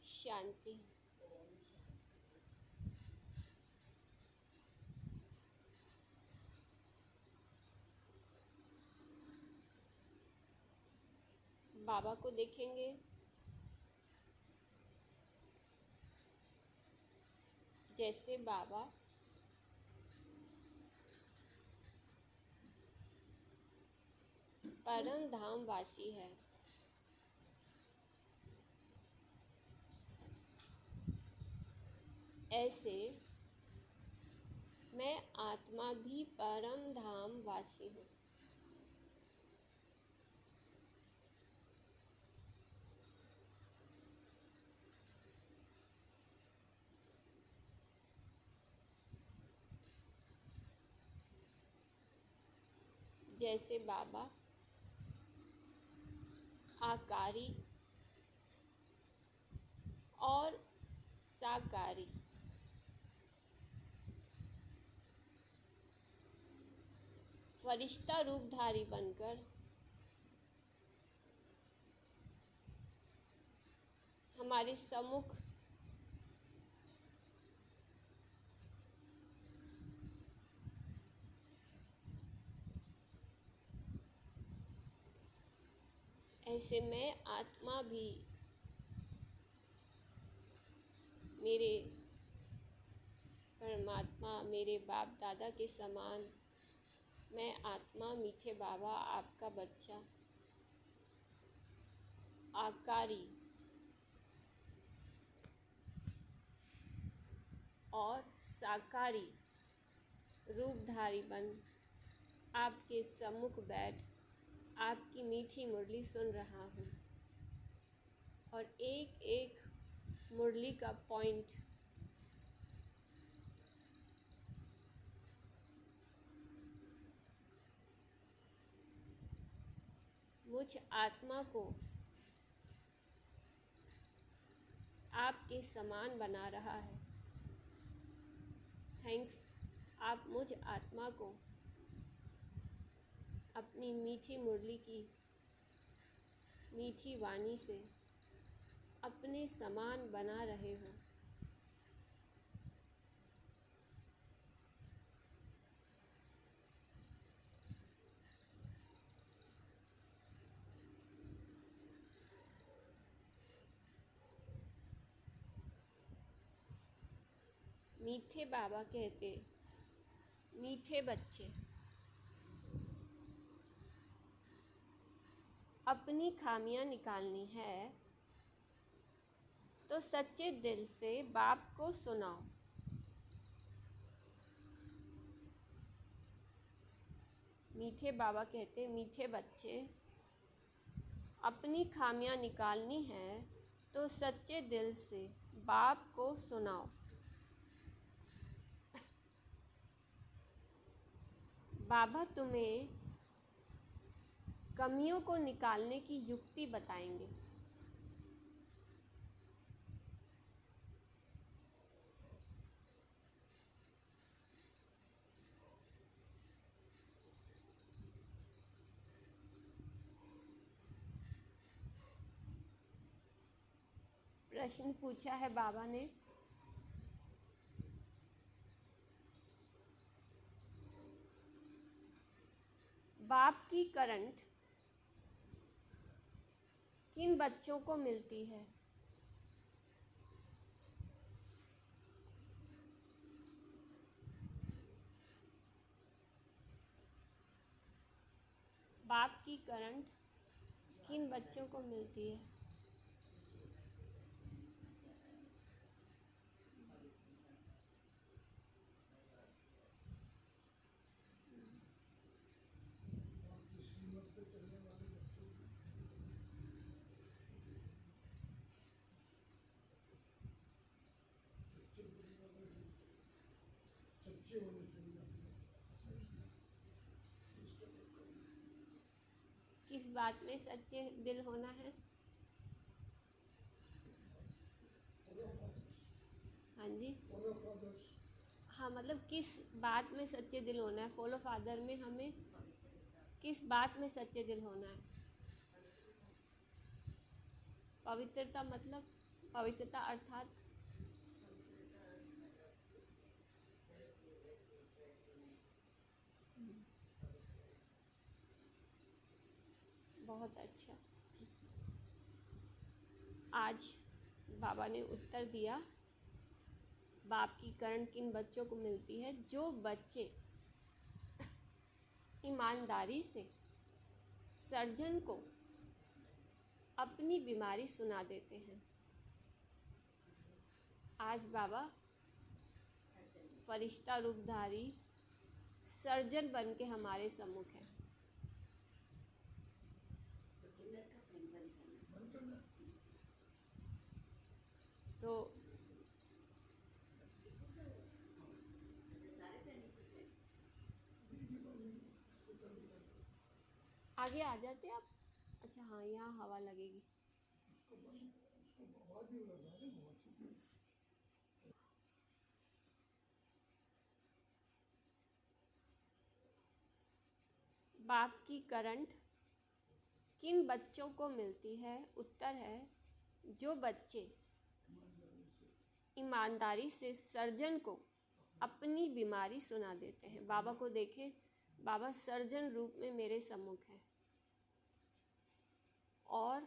शांति। बाबा को देखेंगे जैसे बाबा परम धाम वासी है, ऐसे मैं आत्मा भी परम धाम वासी हूँ। जैसे बाबा आकारी और साकारी फरिश्ता रूपधारी बनकर हमारे सम्मुख ऐसे मैं आत्मा भी मेरे परमात्मा मेरे बाप दादा के समान मैं आत्मा मीठे बाबा आपका बच्चा आकारी और साकारी रूपधारी बन आपके सम्मुख बैठ आपकी मीठी मुरली सुन रहा हूँ और एक एक मुरली का पॉइंट मुझ आत्मा को आपके समान बना रहा है। थैंक्स, आप मुझ आत्मा को अपनी मीठी मुरली की मीठी वाणी से अपने समान बना रहे हो। मीठे बाबा कहते, मीठे बच्चे अपनी खामियां निकालनी है तो सच्चे दिल से बाप को सुनाओ। मीठे बाबा कहते, मीठे बच्चे अपनी खामियां निकालनी है तो सच्चे दिल से बाप को सुनाओ। बाबा तुम्हें कमियों को निकालने की युक्ति बताएंगे। प्रश्न पूछा है बाबा ने, बाप की करंट किन बच्चों को मिलती है? बाप की करंट किन बच्चों को मिलती है? किस बात में सच्चे दिल होना है? हाँ जी, हाँ मतलब किस बात में सच्चे दिल होना है? फॉलो फादर में हमें किस बात में सच्चे दिल होना है? पवित्रता मतलब पवित्रता अर्थात बहुत अच्छा। आज बाबा ने उत्तर दिया, बाप की करण किन बच्चों को मिलती है? जो बच्चे ईमानदारी से सर्जन को अपनी बीमारी सुना देते हैं। आज बाबा फरिश्ता रूपधारी सर्जन बन के हमारे सम्मुख है। तो आगे आ जाते आप। अच्छा हाँ, यहाँ हवा लगेगी। बाप की करंट किन बच्चों को मिलती है? उत्तर है, जो बच्चे ईमानदारी से सर्जन को अपनी बीमारी सुना देते हैं। बाबा को देखें, बाबा सर्जन रूप में मेरे सम्मुख है और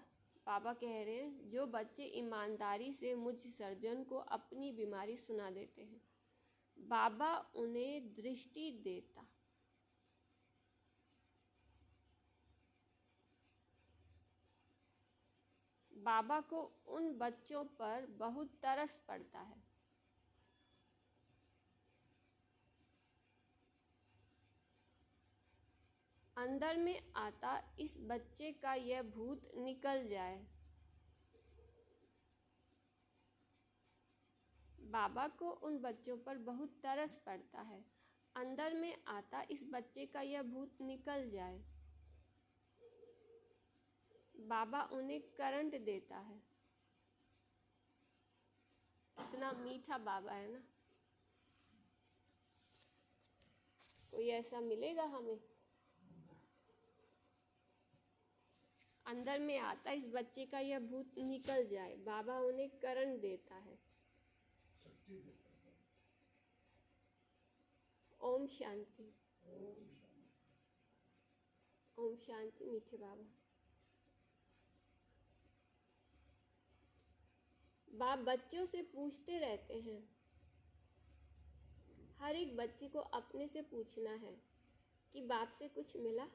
बाबा कह रहे हैं, जो बच्चे ईमानदारी से मुझ सर्जन को अपनी बीमारी सुना देते हैं, बाबा उन्हें दृष्टि देता। बाबा को उन बच्चों पर बहुत तरस पड़ता है। अंदर में आता इस बच्चे का यह भूत निकल जाए। बाबा को उन बच्चों पर बहुत तरस पड़ता है। अंदर में आता इस बच्चे का यह भूत निकल जाए। बाबा उन्हें करंट देता है। कितना मीठा बाबा है ना। कोई ऐसा मिलेगा हमें? अंदर में आता इस बच्चे का यह भूत निकल जाए। बाबा उन्हें करंट देता है। ओम शांति। ओम शांति मीठे बाबा। बाप बच्चों से पूछते रहते हैं। हर एक बच्चे को अपने से पूछना है कि बाप से कुछ मिला।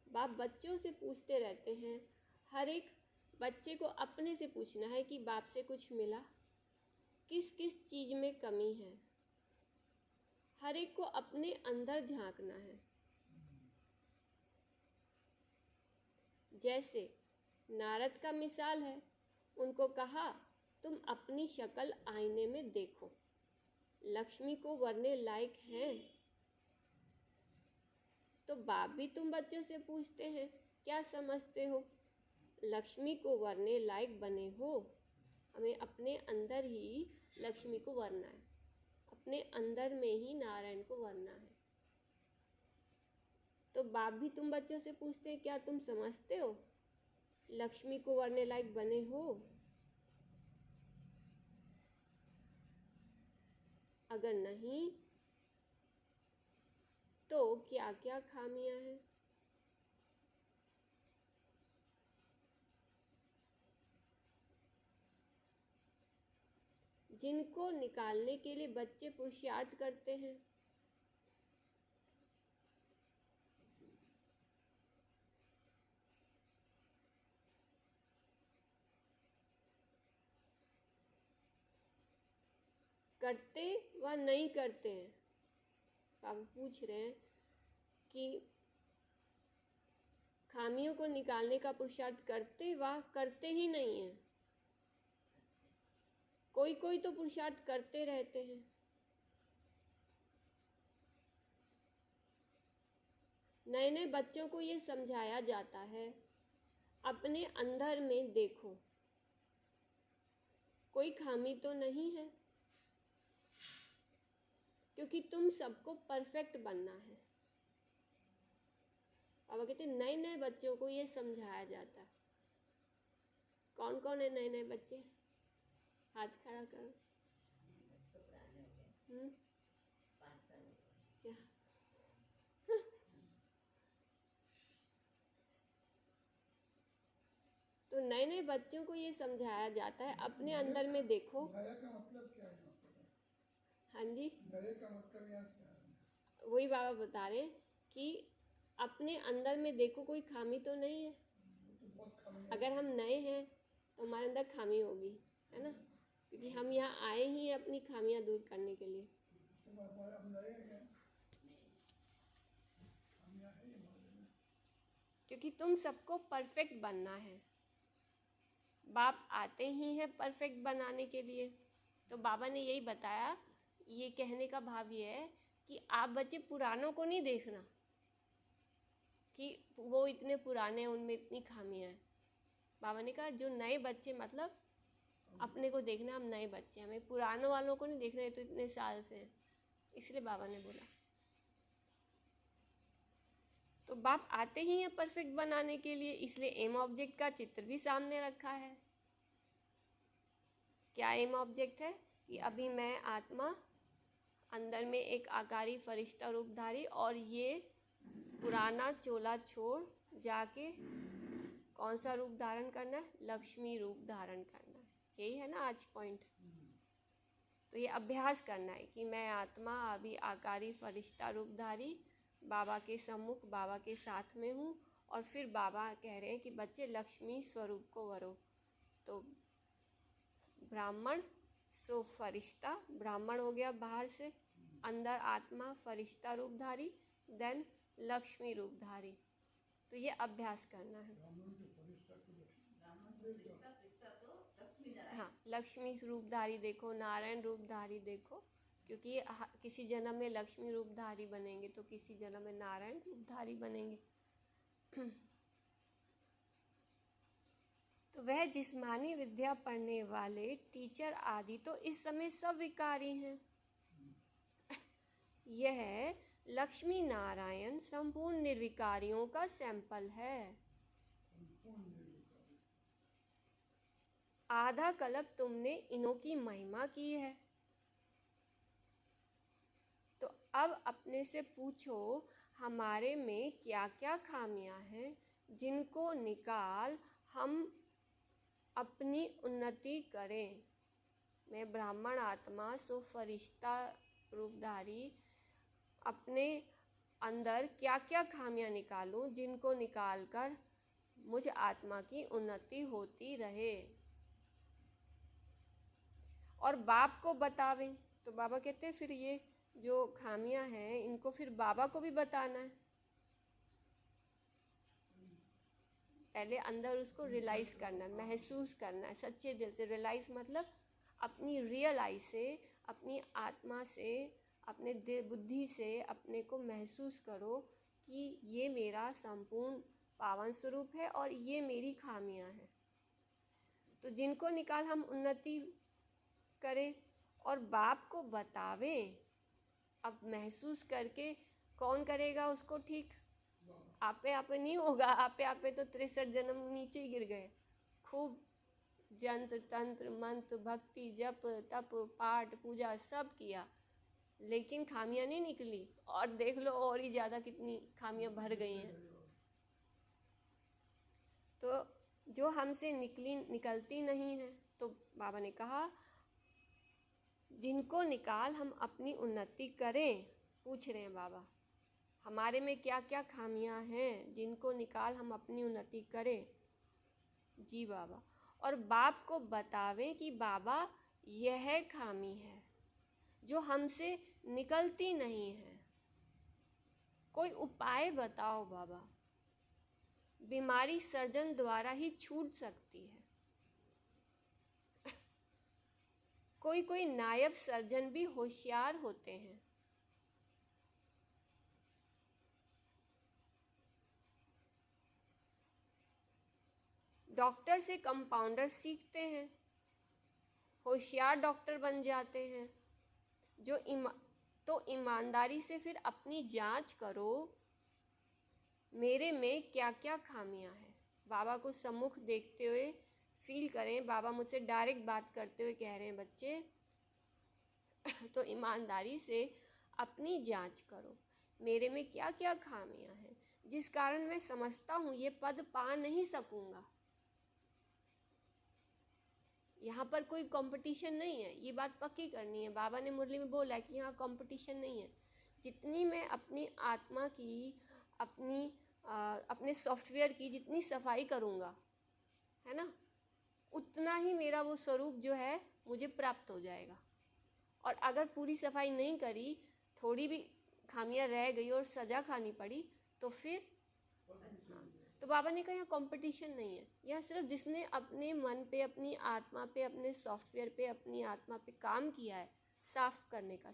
बाप बच्चों से पूछते रहते हैं। हर एक बच्चे को अपने से पूछना है कि बाप से कुछ मिला, किस किस चीज़ में कमी है। हर एक को अपने अंदर झांकना है। जैसे नारद का मिसाल है, उनको कहा, तुम अपनी शक्ल आईने में देखो, लक्ष्मी को वरने लायक हैं। तो बाप भी तुम बच्चों से पूछते हैं, क्या समझते हो? लक्ष्मी को वरने लायक बने हो? हमें अपने अंदर ही लक्ष्मी को वरना है, अपने अंदर में ही नारायण को वरना है। तो बाप भी तुम बच्चों से पूछते हैं, क्या तुम समझते हो? लक्ष्मी को वरने लायक बने हो? अगर नहीं तो क्या क्या खामियां हैं? जिनको निकालने के लिए बच्चे पुरुषार्थ करते हैं। करते व नहीं करते हैं। बाबा पूछ रहे हैं कि खामियों को निकालने का पुरुषार्थ करते व करते ही नहीं हैं। कोई कोई तो पुरुषार्थ करते रहते हैं। नए नए बच्चों को ये समझाया जाता है, अपने अंदर में देखो, कोई खामी तो नहीं है, क्योंकि तुम सबको परफेक्ट बनना है। बाबा कहते हैं नए नए बच्चों को ये समझाया जाता है। कौन कौन है नए नए बच्चे? हाथ खड़ा करो। अच्छा। तो नए नए बच्चों को ये समझाया जाता है अपने अंदर में देखो। नए का मतलब क्या है? हाँ जी, नए का मतलब यहाँ क्या है? वही बाबा बता रहे हैं कि अपने अंदर में देखो, कोई खामी तो नहीं है। तो बहुत खामी है। अगर हम नए हैं तो हमारे अंदर खामी होगी, है ना, क्योंकि हम यहाँ आए ही हैं अपनी खामियां दूर करने के लिए। हम नए हैं, हम यहाँ हैं हमारे में। क्योंकि तुम सबको परफेक्ट बनना है। बाप आते ही हैं परफेक्ट बनाने के लिए। तो बाबा ने यही बताया, ये कहने का भाव ये है कि आप बच्चे पुरानों को नहीं देखना कि वो इतने पुराने हैं, उनमें इतनी खामियां हैं। बाबा ने कहा जो नए बच्चे, मतलब अपने को देखना, हम नए बच्चे, हमें पुरानों वालों को नहीं देखना, ये तो इतने साल से हैं। इसलिए बाबा ने बोला। तो बाप आते ही हैं परफेक्ट बनाने के लिए, इसलिए एम ऑब्जेक्ट का चित्र भी सामने रखा है। क्या एम ऑब्जेक्ट है कि अभी मैं आत्मा अंदर में एक आकारी फरिश्ता रूपधारी, और ये पुराना चोला छोड़ जाके कौन सा रूप धारण करना है? लक्ष्मी रूप धारण करना है। यही है ना आज पॉइंट। तो ये अभ्यास करना है कि मैं आत्मा अभी आकारी फरिश्ता रूपधारी बाबा के सम्मुख, बाबा के साथ में हूँ। और फिर बाबा कह रहे हैं कि बच्चे लक्ष्मी स्वरूप को वरो। तो ब्राह्मण सो फरिश्ता, ब्राह्मण हो गया बाहर से, अंदर आत्मा फरिश्ता रूपधारी, देन लक्ष्मी रूपधारी। तो ये अभ्यास करना है। हाँ, लक्ष्मी रूपधारी देखो, नारायण रूपधारी देखो, क्योंकि किसी जन्म में लक्ष्मी रूपधारी बनेंगे तो किसी जन्म में नारायण रूपधारी बनेंगे। तो वह जिस्मानी विद्या पढ़ने वाले टीचर आदि तो इस समय सब विकारी हैं। यह लक्ष्मी नारायण संपूर्ण निर्विकारियों का सैंपल है। आधा कल्प तुमने इन्हों की महिमा की है। तो अब अपने से पूछो, हमारे में क्या क्या खामियां हैं जिनको निकाल हम अपनी उन्नति करें। मैं ब्राह्मण आत्मा सो फरिश्ता रूपधारी अपने अंदर क्या क्या खामियां निकालूं जिनको निकालकर मुझ आत्मा की उन्नति होती रहे और बाप को बतावें। तो बाबा कहते हैं फिर ये जो खामियां हैं इनको फिर बाबा को भी बताना है। पहले अंदर उसको रियलाइज़ करना है, महसूस करना है सच्चे दिल से। रियलाइज़ मतलब अपनी रियल आई से, अपनी आत्मा से, अपने दिल बुद्धि से अपने को महसूस करो कि ये मेरा संपूर्ण पावन स्वरूप है और ये मेरी खामियां हैं। तो जिनको निकाल हम उन्नति करें और बाप को बतावें। अब महसूस करके कौन करेगा उसको ठीक? आपे आपे नहीं होगा। आपे आपे तो 63 जन्म नीचे ही गिर गए। खूब जंत्र तंत्र मंत्र भक्ति जप तप पाठ पूजा सब किया, लेकिन खामियां नहीं निकली। और देख लो और ही ज़्यादा कितनी खामियां भर गई हैं। तो जो हमसे निकलती नहीं है, तो बाबा ने कहा जिनको निकाल हम अपनी उन्नति करें। पूछ रहे हैं बाबा हमारे में क्या क्या खामियां हैं जिनको निकाल हम अपनी उन्नति करें। जी बाबा, और बाप को बतावें कि बाबा यह खामी है जो हमसे निकलती नहीं है, कोई उपाय बताओ बाबा। बीमारी सर्जन द्वारा ही छूट सकती है। कोई कोई नायब सर्जन भी होशियार होते हैं। डॉक्टर से कंपाउंडर सीखते हैं, होशियार डॉक्टर बन जाते हैं। तो ईमानदारी से फिर अपनी जांच करो, मेरे में क्या क्या खामियां हैं। बाबा को सम्मुख देखते हुए फील करें, बाबा मुझसे डायरेक्ट बात करते हुए कह रहे हैं बच्चे तो ईमानदारी से अपनी जांच करो, मेरे में क्या क्या खामियां हैं जिस कारण मैं समझता हूँ ये पद पा नहीं सकूँगा। यहाँ पर कोई कंपटीशन नहीं है, ये बात पक्की करनी है। बाबा ने मुरली में बोला कि यहाँ कंपटीशन नहीं है। जितनी मैं अपनी आत्मा की, अपने सॉफ्टवेयर की जितनी सफाई करूँगा, है ना, उतना ही मेरा वो स्वरूप जो है मुझे प्राप्त हो जाएगा। और अगर पूरी सफाई नहीं करी, थोड़ी भी खामियां रह गई और सज़ा खानी पड़ी, तो फिर हाँ, तो बाबा ने कहा यहाँ कंपटीशन नहीं है, यहाँ सिर्फ जिसने अपने मन पे, अपनी आत्मा पे, अपने सॉफ्टवेयर पे, अपनी आत्मा पे काम किया है साफ करने का,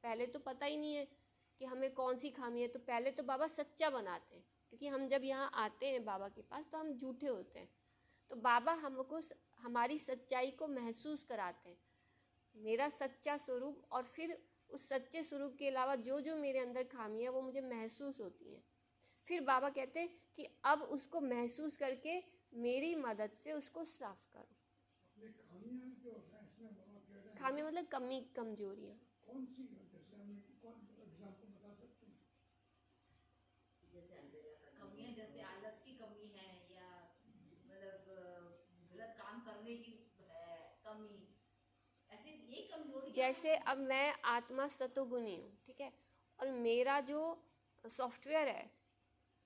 पहले तो पता ही नहीं है कि हमें कौन सी खामी है, तो पहले तो बाबा सच्चा बनाते हैं, क्योंकि हम जब यहाँ आते हैं बाबा के पास तो हम झूठे होते हैं। तो बाबा हमको हमारी सच्चाई को महसूस कराते हैं, मेरा सच्चा स्वरूप, और फिर उस सच्चे स्वरूप के अलावा जो जो मेरे अंदर खामियां वो मुझे महसूस होती हैं। फिर बाबा कहते हैं कि अब उसको महसूस करके मेरी मदद से उसको साफ करो। अपनी खामियां जो है इसमें बाबा कह रहे हैं, खामियां मतलब कमी, कमजोरियाँ। कौन सी, जैसे हमें कौन एग्जाम्पल बता सकते हैं? जैसे कमियां, जैसे आलस की कमी है, या मतलब गलत काम करने की है कमी, ऐसे ये कमजोरी। जैसे अब मैं आत्मा सतोगुणी हूँ, ठीक है, और मेरा जो सॉफ्टवेयर है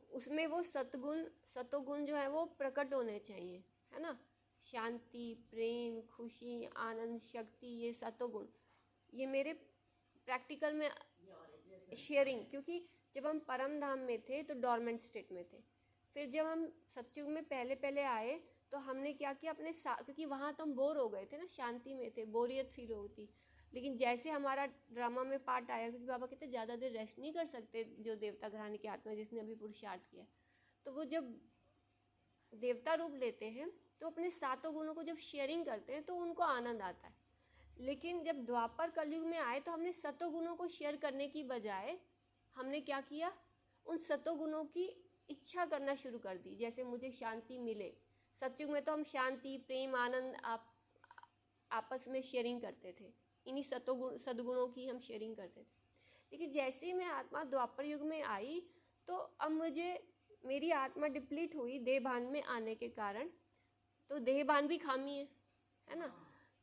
उसमें वो सतोगुण जो है वो प्रकट होने चाहिए, है ना। शांति, प्रेम, खुशी, आनंद, शक्ति, ये सतोगुण, ये मेरे प्रैक्टिकल में शेयरिंग, क्योंकि जब हम परम धाम में थे तो डॉर्मेंट स्टेट में थे। फिर जब हम सत्युग में पहले पहले आए तो हमने क्या किया, अपने क्योंकि वहाँ तो हम बोर हो गए थे ना, शांति में थे, बोरियत फील होती। लेकिन जैसे हमारा ड्रामा में पार्ट आया, क्योंकि बाबा कहते ज़्यादा देर रेस्ट नहीं कर सकते जो देवता घराने की आत्मा जिसने अभी पुरुषार्थ किया, तो वो जब देवता रूप लेते हैं तो अपने सातों गुणों को जब शेयरिंग करते हैं तो उनको आनंद आता है। लेकिन जब द्वापर कलयुग में आए तो हमने सतों गुणों को शेयर करने की बजाय हमने क्या किया, उन सतों गुणों की इच्छा करना शुरू कर दी। जैसे मुझे शांति मिले, सतयुग में तो हम शांति, प्रेम, आनंद आपस में शेयरिंग करते थे, इन्हीं सद्गुणों की हम शेयरिंग करते थे। लेकिन जैसे ही मैं आत्मा द्वापर युग में आई तो अब मुझे, मेरी आत्मा डिप्लीट हुई देहभान में आने के कारण, तो देहभान भी खामी है ना।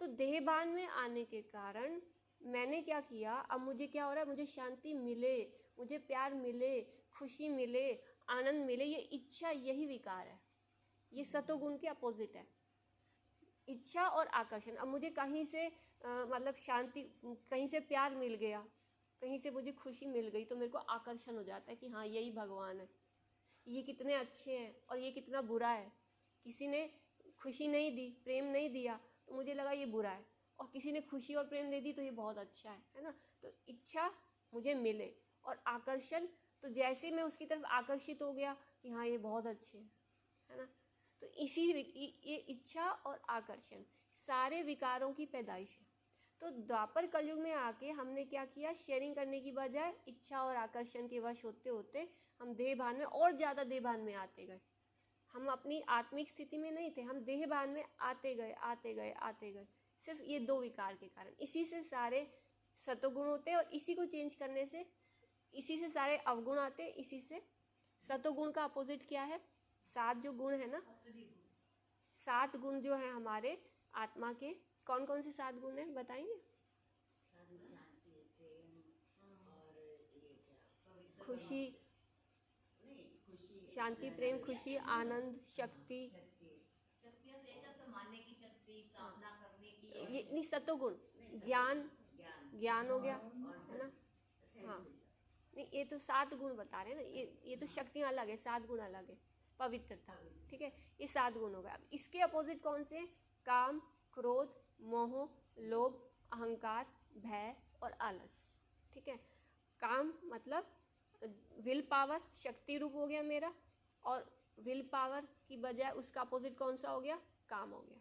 तो देहभान में आने के कारण मैंने क्या किया, अब मुझे क्या हो रहा है, मुझे शांति मिले, मुझे प्यार मिले, खुशी मिले, आनंद मिले, ये इच्छा, यही विकार है, ये सतोगुण के अपोजिट है, इच्छा और आकर्षण। अब मुझे कहीं से मतलब शांति, कहीं से प्यार मिल गया, कहीं से मुझे खुशी मिल गई, तो मेरे को आकर्षण हो जाता है कि हाँ यही भगवान है, ये कितने अच्छे हैं और ये कितना बुरा है। किसी ने खुशी नहीं दी, प्रेम नहीं दिया, तो मुझे लगा ये बुरा है, और किसी ने खुशी और प्रेम दे दी तो ये बहुत अच्छा है ना। तो इच्छा मुझे मिले और आकर्षण, तो जैसे मैं उसकी तरफ आकर्षित हो गया कि हाँ ये बहुत अच्छे हैं, है ना। तो ये इच्छा और आकर्षण सारे विकारों की पैदाइश है। तो द्वापर कलयुग में आके हमने क्या किया, शेयरिंग करने की बजाय इच्छा और आकर्षण के वश होते होते हम देहभान में और ज़्यादा देहभान में आते गए। हम अपनी आत्मिक स्थिति में नहीं थे, हम देहभान में आते गए आते गए आते गए, सिर्फ ये दो विकार के कारण। इसी से सारे सतोगुण होते हैं और इसी को चेंज करने से, इसी से सारे अवगुण आते हैं। इसी से सतोगुण का अपोजिट क्या है, 7 जो गुण है ना, 7 गुण जो है हमारे आत्मा के, कौन कौन से 7 गुण हैं बताएंगे? खुशी, शांति, प्रेम, खुशी, आनंद, शक्ति, ये नहीं सतोगुण, ज्ञान हो गया, है ना। हाँ नहीं, ये तो 7 गुण बता रहे हैं ना, ये तो शक्तियाँ अलग है, 7 गुण अलग है। पवित्रता, ठीक है, ये 7 गुण हो गए। अब इसके अपोजिट कौन से, काम, क्रोध, मोह, लोभ, अहंकार, भय और आलस, ठीक है। काम मतलब विल पावर, शक्ति रूप हो गया मेरा, और विल पावर की बजाय उसका अपोजिट कौन सा हो गया, काम हो गया,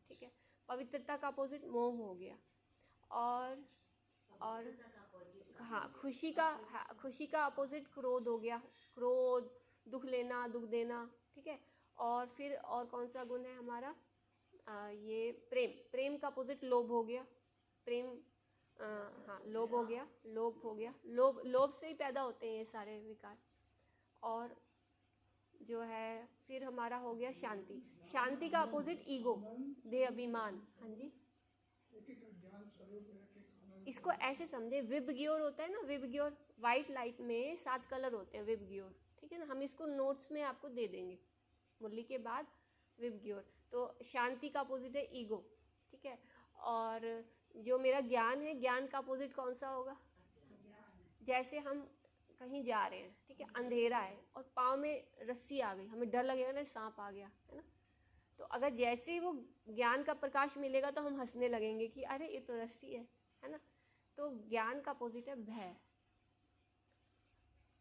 ठीक है। पवित्रता का अपोजिट मोह हो गया, और हाँ खुशी का अपोजिट क्रोध हो गया, क्रोध, दुख लेना, दुख देना, ठीक है। और फिर और कौन सा गुण है हमारा, ये प्रेम। प्रेम का अपोजिट लोभ हो गया। प्रेम हाँ लोभ हो गया, लोभ हो गया। लोभ, लोभ से ही पैदा होते हैं ये सारे विकार। और जो है फिर हमारा हो गया शांति। शांति का अपोजिट ईगो, देह अभिमान। हाँ जी, एक एक ज्ञान स्वरूप एक एक आनंद। इसको ऐसे समझे, विबग्योर होता है ना, विबग्योर, वाइट लाइट में 7 कलर होते हैं विबग्योर, ठीक है ना। हम इसको नोट्स में आपको दे देंगे मुरली के बाद, विबग्योर। तो शांति का अपोजिट है ईगो, ठीक है। और जो मेरा ज्ञान है, ज्ञान का अपोजिट कौन सा होगा? जैसे हम कहीं जा रहे हैं, ठीक है, अंधेरा है और पाँव में रस्सी आ गई, हमें डर लगेगा ना, सांप आ गया है ना। तो अगर जैसे ही वो ज्ञान का प्रकाश मिलेगा तो हम हंसने लगेंगे कि अरे ये तो रस्सी है ना। तो ज्ञान का अपोजिट है भय।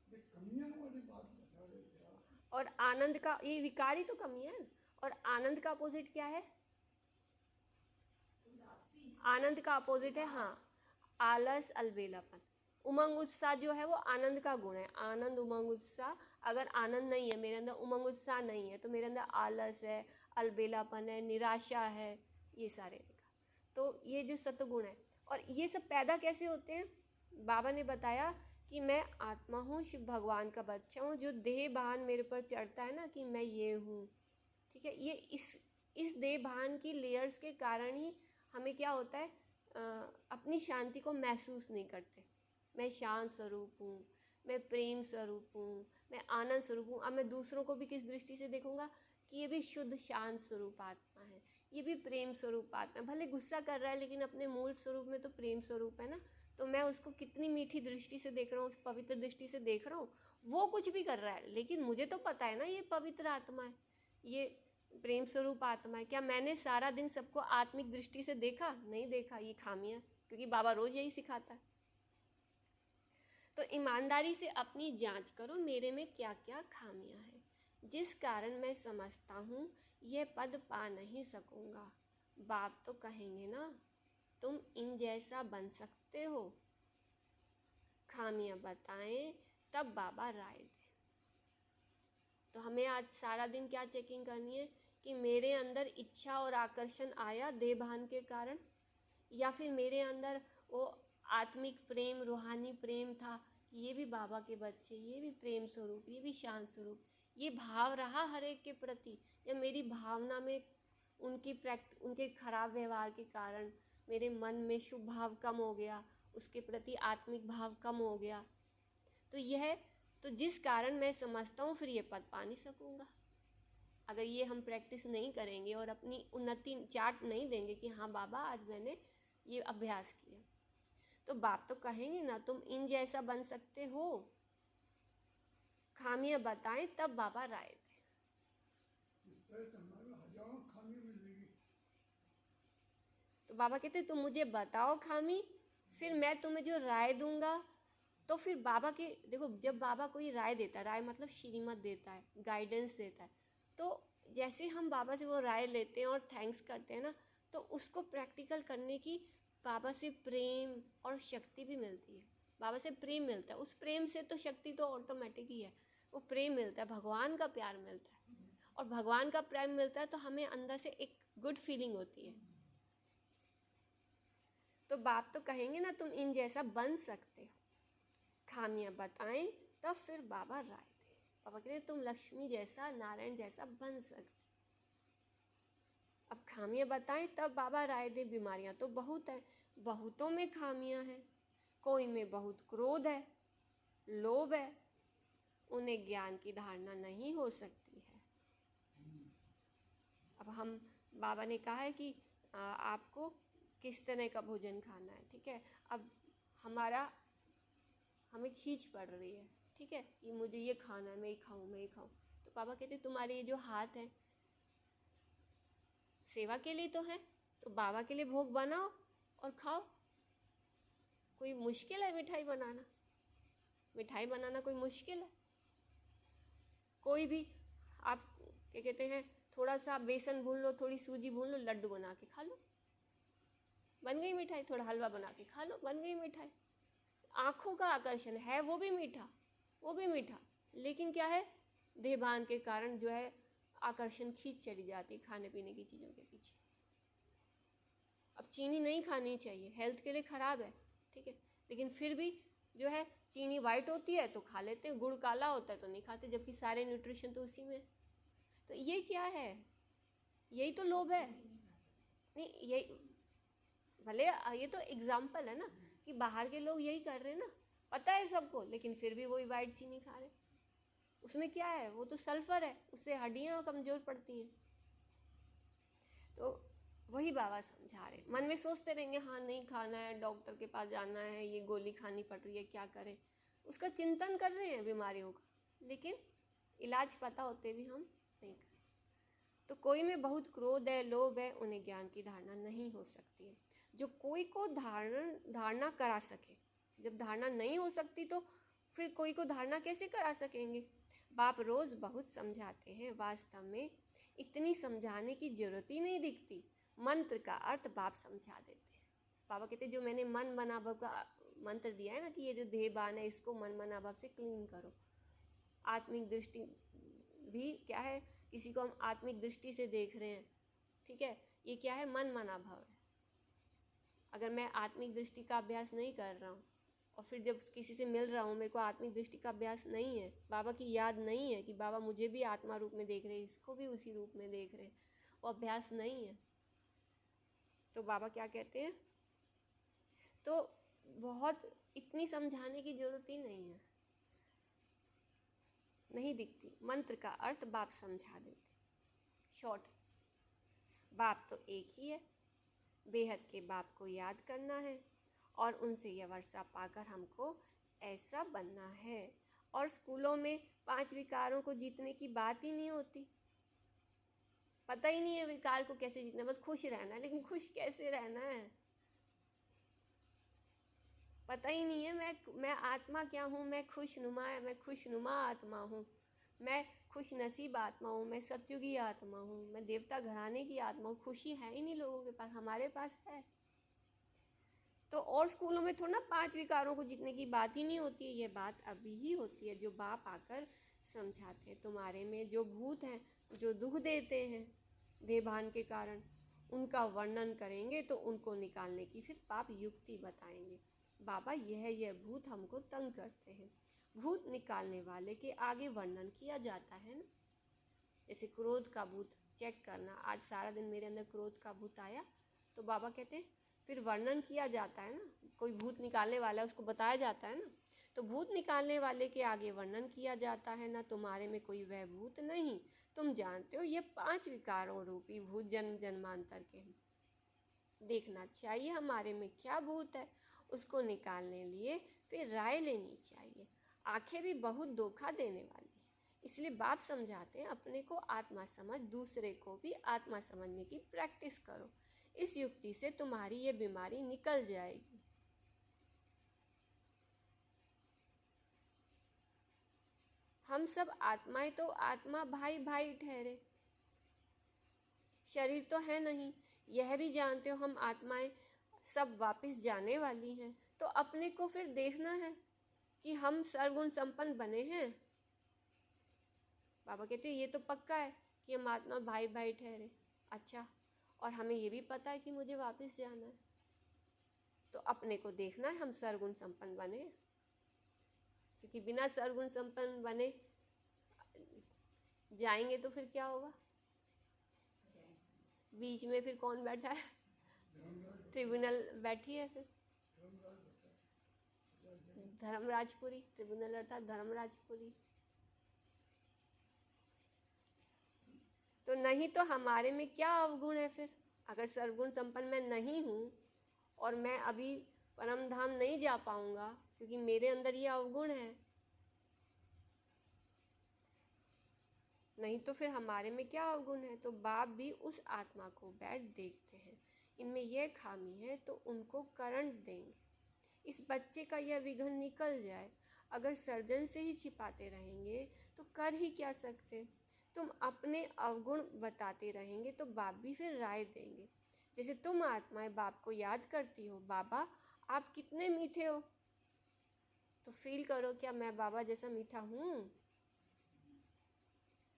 ये कमियां वाली बात बता रहे थे आप। और आनंद का, ये विकारी तो कमियां है ना। और आनंद का अपोजिट क्या है? उदासी। आनंद का अपोजिट है हाँ, आलस, अलबेलापन। उमंग उत्साह जो है वो आनंद का गुण है। आनंद, उमंग, उत्साह। अगर आनंद नहीं है मेरे अंदर, उमंग उत्साह नहीं है, तो मेरे अंदर आलस है, अलबेलापन है, निराशा है, ये सारे। तो ये जो सत्गुण है, और ये सब पैदा कैसे होते हैं? बाबा ने बताया कि मैं आत्मा हूँ, शिव भगवान का बच्चा हूँ। जो देह भान मेरे पर चढ़ता है ना कि मैं ये हूँ, ठीक है, ये इस देह भान की लेयर्स के कारण ही हमें क्या होता है, अपनी शांति को महसूस नहीं करते। मैं शांत स्वरूप हूँ, मैं प्रेम स्वरूप हूँ, मैं आनंद स्वरूप हूँ। अब मैं दूसरों को भी किस दृष्टि से देखूंगा कि ये भी शुद्ध शांत स्वरूप आत्मा है, ये भी प्रेम स्वरूप आत्मा है। भले गुस्सा कर रहा है लेकिन अपने मूल स्वरूप में तो प्रेम स्वरूप है ना। तो मैं उसको कितनी मीठी दृष्टि से देख रहा हूँ, उस पवित्र दृष्टि से देख रहा हूँ। वो कुछ भी कर रहा है लेकिन मुझे तो पता है ना ये पवित्र आत्मा है, ये प्रेम स्वरूप आत्मा है। क्या मैंने सारा दिन सबको आत्मिक दृष्टि से देखा? नहीं देखा। ये खामियां, क्योंकि बाबा रोज यही सिखाता है। तो ईमानदारी से अपनी जांच करो, मेरे में क्या क्या खामियां हैं, जिस कारण मैं समझता हूँ यह पद पा नहीं सकूँगा। बाप तो कहेंगे ना, तुम इन जैसा बन सकते हो। खामियां बताएं तब बाबा राय दें। तो हमें आज सारा दिन क्या चेकिंग करनी है कि मेरे अंदर इच्छा और आकर्षण आया देह भान के कारण, या फिर मेरे अंदर वो आत्मिक प्रेम, रूहानी प्रेम था कि ये भी बाबा के बच्चे, ये भी प्रेम स्वरूप, ये भी शांत स्वरूप, ये भाव रहा हर एक के प्रति। या मेरी भावना में उनके खराब व्यवहार के कारण मेरे मन में शुभ भाव कम हो गया, उसके प्रति आत्मिक भाव कम हो गया। तो जिस कारण मैं समझता हूँ फिर ये पद पा नहीं सकूँगा। अगर ये हम प्रैक्टिस नहीं करेंगे और अपनी उन्नति चार्ट नहीं देंगे कि हाँ बाबा आज मैंने ये अभ्यास किया, तो बाप तो कहेंगे ना, तुम इन जैसा बन सकते हो। खामियां बताएं तब बाबा राय दें। इस तरह से हमारे हजारों खामियां मिलेगी। तो बाबा कहते तुम मुझे बताओ खामी, फिर मैं तुम्हें जो राय दूंगा। तो फिर बाबा के देखो, जब बाबा कोई राय देता है, राय मतलब श्रीमत देता है, गाइडेंस देता है, तो जैसे हम बाबा से वो राय लेते हैं और थैंक्स करते हैं ना, तो उसको प्रैक्टिकल करने की बाबा से प्रेम और शक्ति भी मिलती है। बाबा से प्रेम मिलता है, उस प्रेम से तो शक्ति तो ऑटोमेटिक ही है, वो प्रेम मिलता है, भगवान का प्यार मिलता है। और भगवान का प्रेम मिलता है तो हमें अंदर से एक गुड फीलिंग होती है। तो बाप तो कहेंगे ना, तुम इन जैसा बन सकते हो। खामियां बताएं तब फिर बाबा राय दें। बाबा कहते हैं तुम लक्ष्मी जैसा, नारायण जैसा बन सकते। अब खामियां बताएं तब बाबा राय दें। बीमारियां तो बहुत हैं, बहुतों में खामियां हैं। कोई में बहुत क्रोध है, लोभ है, उन्हें ज्ञान की धारणा नहीं हो सकती है। अब हम बाबा ने कहा है कि आपको किस तरह का भोजन खाना है, ठीक है। अब हमें खींच पड़ रही है, ठीक है, ये मुझे ये खाना है, मैं ये खाऊं। तो बाबा कहते तुम्हारे ये जो हाथ हैं सेवा के लिए तो है, तो बाबा के लिए भोग बनाओ और खाओ। कोई मुश्किल है मिठाई बनाना? मिठाई बनाना कोई मुश्किल है? कोई भी आप क्या कहते हैं, थोड़ा सा बेसन भून लो, थोड़ी सूजी भून लो, लड्डू बना के खा लो, बन गई मिठाई। थोड़ा हलवा बना के खा लो, बन गई मिठाई। आँखों का आकर्षण है, वो भी मीठा, लेकिन क्या है, देहभान के कारण जो है आकर्षण खींच चली जाती है खाने पीने की चीज़ों के पीछे। अब चीनी नहीं खानी चाहिए, हेल्थ के लिए ख़राब है, ठीक है, लेकिन फिर भी जो है चीनी वाइट होती है तो खा लेते हैं, गुड़ काला होता है तो नहीं खाते, जबकि सारे न्यूट्रिशन तो उसी में है। तो ये क्या है? यही तो लोभ है। नहीं, यही भले ये तो एग्जाम्पल है ना कि बाहर के लोग यही कर रहे हैं ना, पता है सबको, लेकिन फिर भी वही वाइट चीनी खा रहे हैं। उसमें क्या है? वो तो सल्फर है, उससे हड्डियाँ कमज़ोर पड़ती हैं। तो वही बाबा समझा रहे। मन में सोचते रहेंगे हाँ नहीं खाना है, डॉक्टर के पास जाना है, ये गोली खानी पड़ रही है, क्या करें, उसका चिंतन कर रहे हैं बीमारियों का, लेकिन इलाज पता होते भी हम नहीं कर। तो कोई में बहुत क्रोध है, लोभ है, उन्हें ज्ञान की धारणा नहीं हो सकती है। जो कोई को धारणा करा सके, जब धारणा नहीं हो सकती तो फिर कोई को धारणा कैसे करा सकेंगे? बाप रोज़ बहुत समझाते हैं, वास्तव में इतनी समझाने की जरूरत ही नहीं दिखती। मंत्र का अर्थ बाप समझा देते हैं। बाबा कहते हैं जो मैंने मन मनाभव का मंत्र दिया है ना कि ये जो देहबान है इसको मन मनाभव से क्लीन करो। आत्मिक दृष्टि भी क्या है? किसी को हम आत्मिक दृष्टि से देख रहे हैं, ठीक है, ये क्या है? मन मनाभव है। अगर मैं आत्मिक दृष्टि का अभ्यास नहीं कर रहा हूँ और फिर जब किसी से मिल रहा हूँ मेरे को आत्मिक दृष्टि का अभ्यास नहीं है, बाबा की याद नहीं है कि बाबा मुझे भी आत्मा रूप में देख रहे हैं, इसको भी उसी रूप में देख रहे हैं, वो अभ्यास नहीं है, तो बाबा क्या कहते हैं? तो बहुत इतनी समझाने की जरूरत ही नहीं है, नहीं दिखती। मंत्र का अर्थ बाप समझा देते। शॉर्ट, बाप तो एक ही है, बेहद के बाप को याद करना है और उनसे यह वर्षा पाकर हमको ऐसा बनना है। और स्कूलों में 5 विकारों को जीतने की बात ही नहीं होती, पता ही नहीं है विकार को कैसे जीतना, बस खुश रहना है, लेकिन खुश कैसे रहना है पता ही नहीं है। मैं आत्मा क्या हूँ? मैं खुशनुमा है, मैं खुशनुमा आत्मा हूँ, मैं खुश नसीब आत्मा हूँ, मैं सतयुगी आत्मा हूँ, मैं देवता घराने की आत्मा हूँ। खुशी है ही नहीं लोगों के पास, हमारे पास है। तो और स्कूलों में थोड़ा ना 5 विकारों को जीतने की बात ही नहीं होती है, ये बात अभी ही होती है जो बाप आकर समझाते हैं। तुम्हारे में जो भूत हैं जो दुख देते हैं देहभान के कारण, उनका वर्णन करेंगे तो उनको निकालने की फिर बाप युक्ति बताएंगे। बाबा यह भूत हमको तंग करते हैं, भूत निकालने वाले के आगे वर्णन किया जाता है ना। जैसे क्रोध का भूत चेक करना, आज सारा दिन मेरे अंदर क्रोध का भूत आया, तो बाबा कहते हैं फिर वर्णन किया जाता है ना, कोई भूत निकालने वाला है उसको बताया जाता है ना, तो भूत निकालने वाले के आगे वर्णन किया जाता है ना, तुम्हारे में कोई वह भूत नहीं, तुम जानते हो ये 5 विकारों रूपी भूत जन्म जन्मांतर के हैं। देखना चाहिए हमारे में क्या भूत है, उसको निकालने लिए फिर राय लेनी चाहिए। आंखें भी बहुत धोखा देने वाली है, इसलिए बाप समझाते हैं अपने को आत्मा समझ, दूसरे को भी आत्मा समझने की प्रैक्टिस करो। इस युक्ति से तुम्हारी ये बीमारी निकल जाएगी। हम सब आत्माएं तो आत्मा भाई भाई ठहरे, शरीर तो है नहीं। यह भी जानते हो हम आत्माएं सब वापस जाने वाली हैं, तो अपने को फिर देखना है कि हम सर्वगुण संपन्न बने हैं। बाबा कहते हैं ये तो पक्का है कि हम आत्मा भाई भाई ठहरे। अच्छा, और हमें ये भी पता है कि मुझे वापस जाना है, तो अपने को देखना है हम सर्वगुण संपन्न बने, क्योंकि बिना सर्वगुण संपन्न बने जाएंगे तो फिर क्या होगा? बीच में फिर कौन बैठा है? ट्रिब्यूनल बैठी है, फिर धर्मराजपुरी, ट्रिब्यूनल अर्थात धर्मराजपुरी। तो नहीं तो हमारे में क्या अवगुण है फिर? अगर सर्वगुण संपन्न मैं नहीं हूँ और मैं अभी परम धाम नहीं जा पाऊँगा क्योंकि मेरे अंदर ये अवगुण है, नहीं तो फिर हमारे में क्या अवगुण है? तो बाप भी उस आत्मा को बैठ देखते हैं, इनमें यह खामी है तो उनको करंट देंगे, इस बच्चे का यह विघन निकल जाए। अगर सर्जन से ही छिपाते रहेंगे तो कर ही क्या सकते? तुम अपने अवगुण बताते रहेंगे तो बाप भी फिर राय देंगे। जैसे तुम आत्माएं बाप को याद करती हो, बाबा आप कितने मीठे हो, तो फील करो क्या मैं बाबा जैसा मीठा हूँ?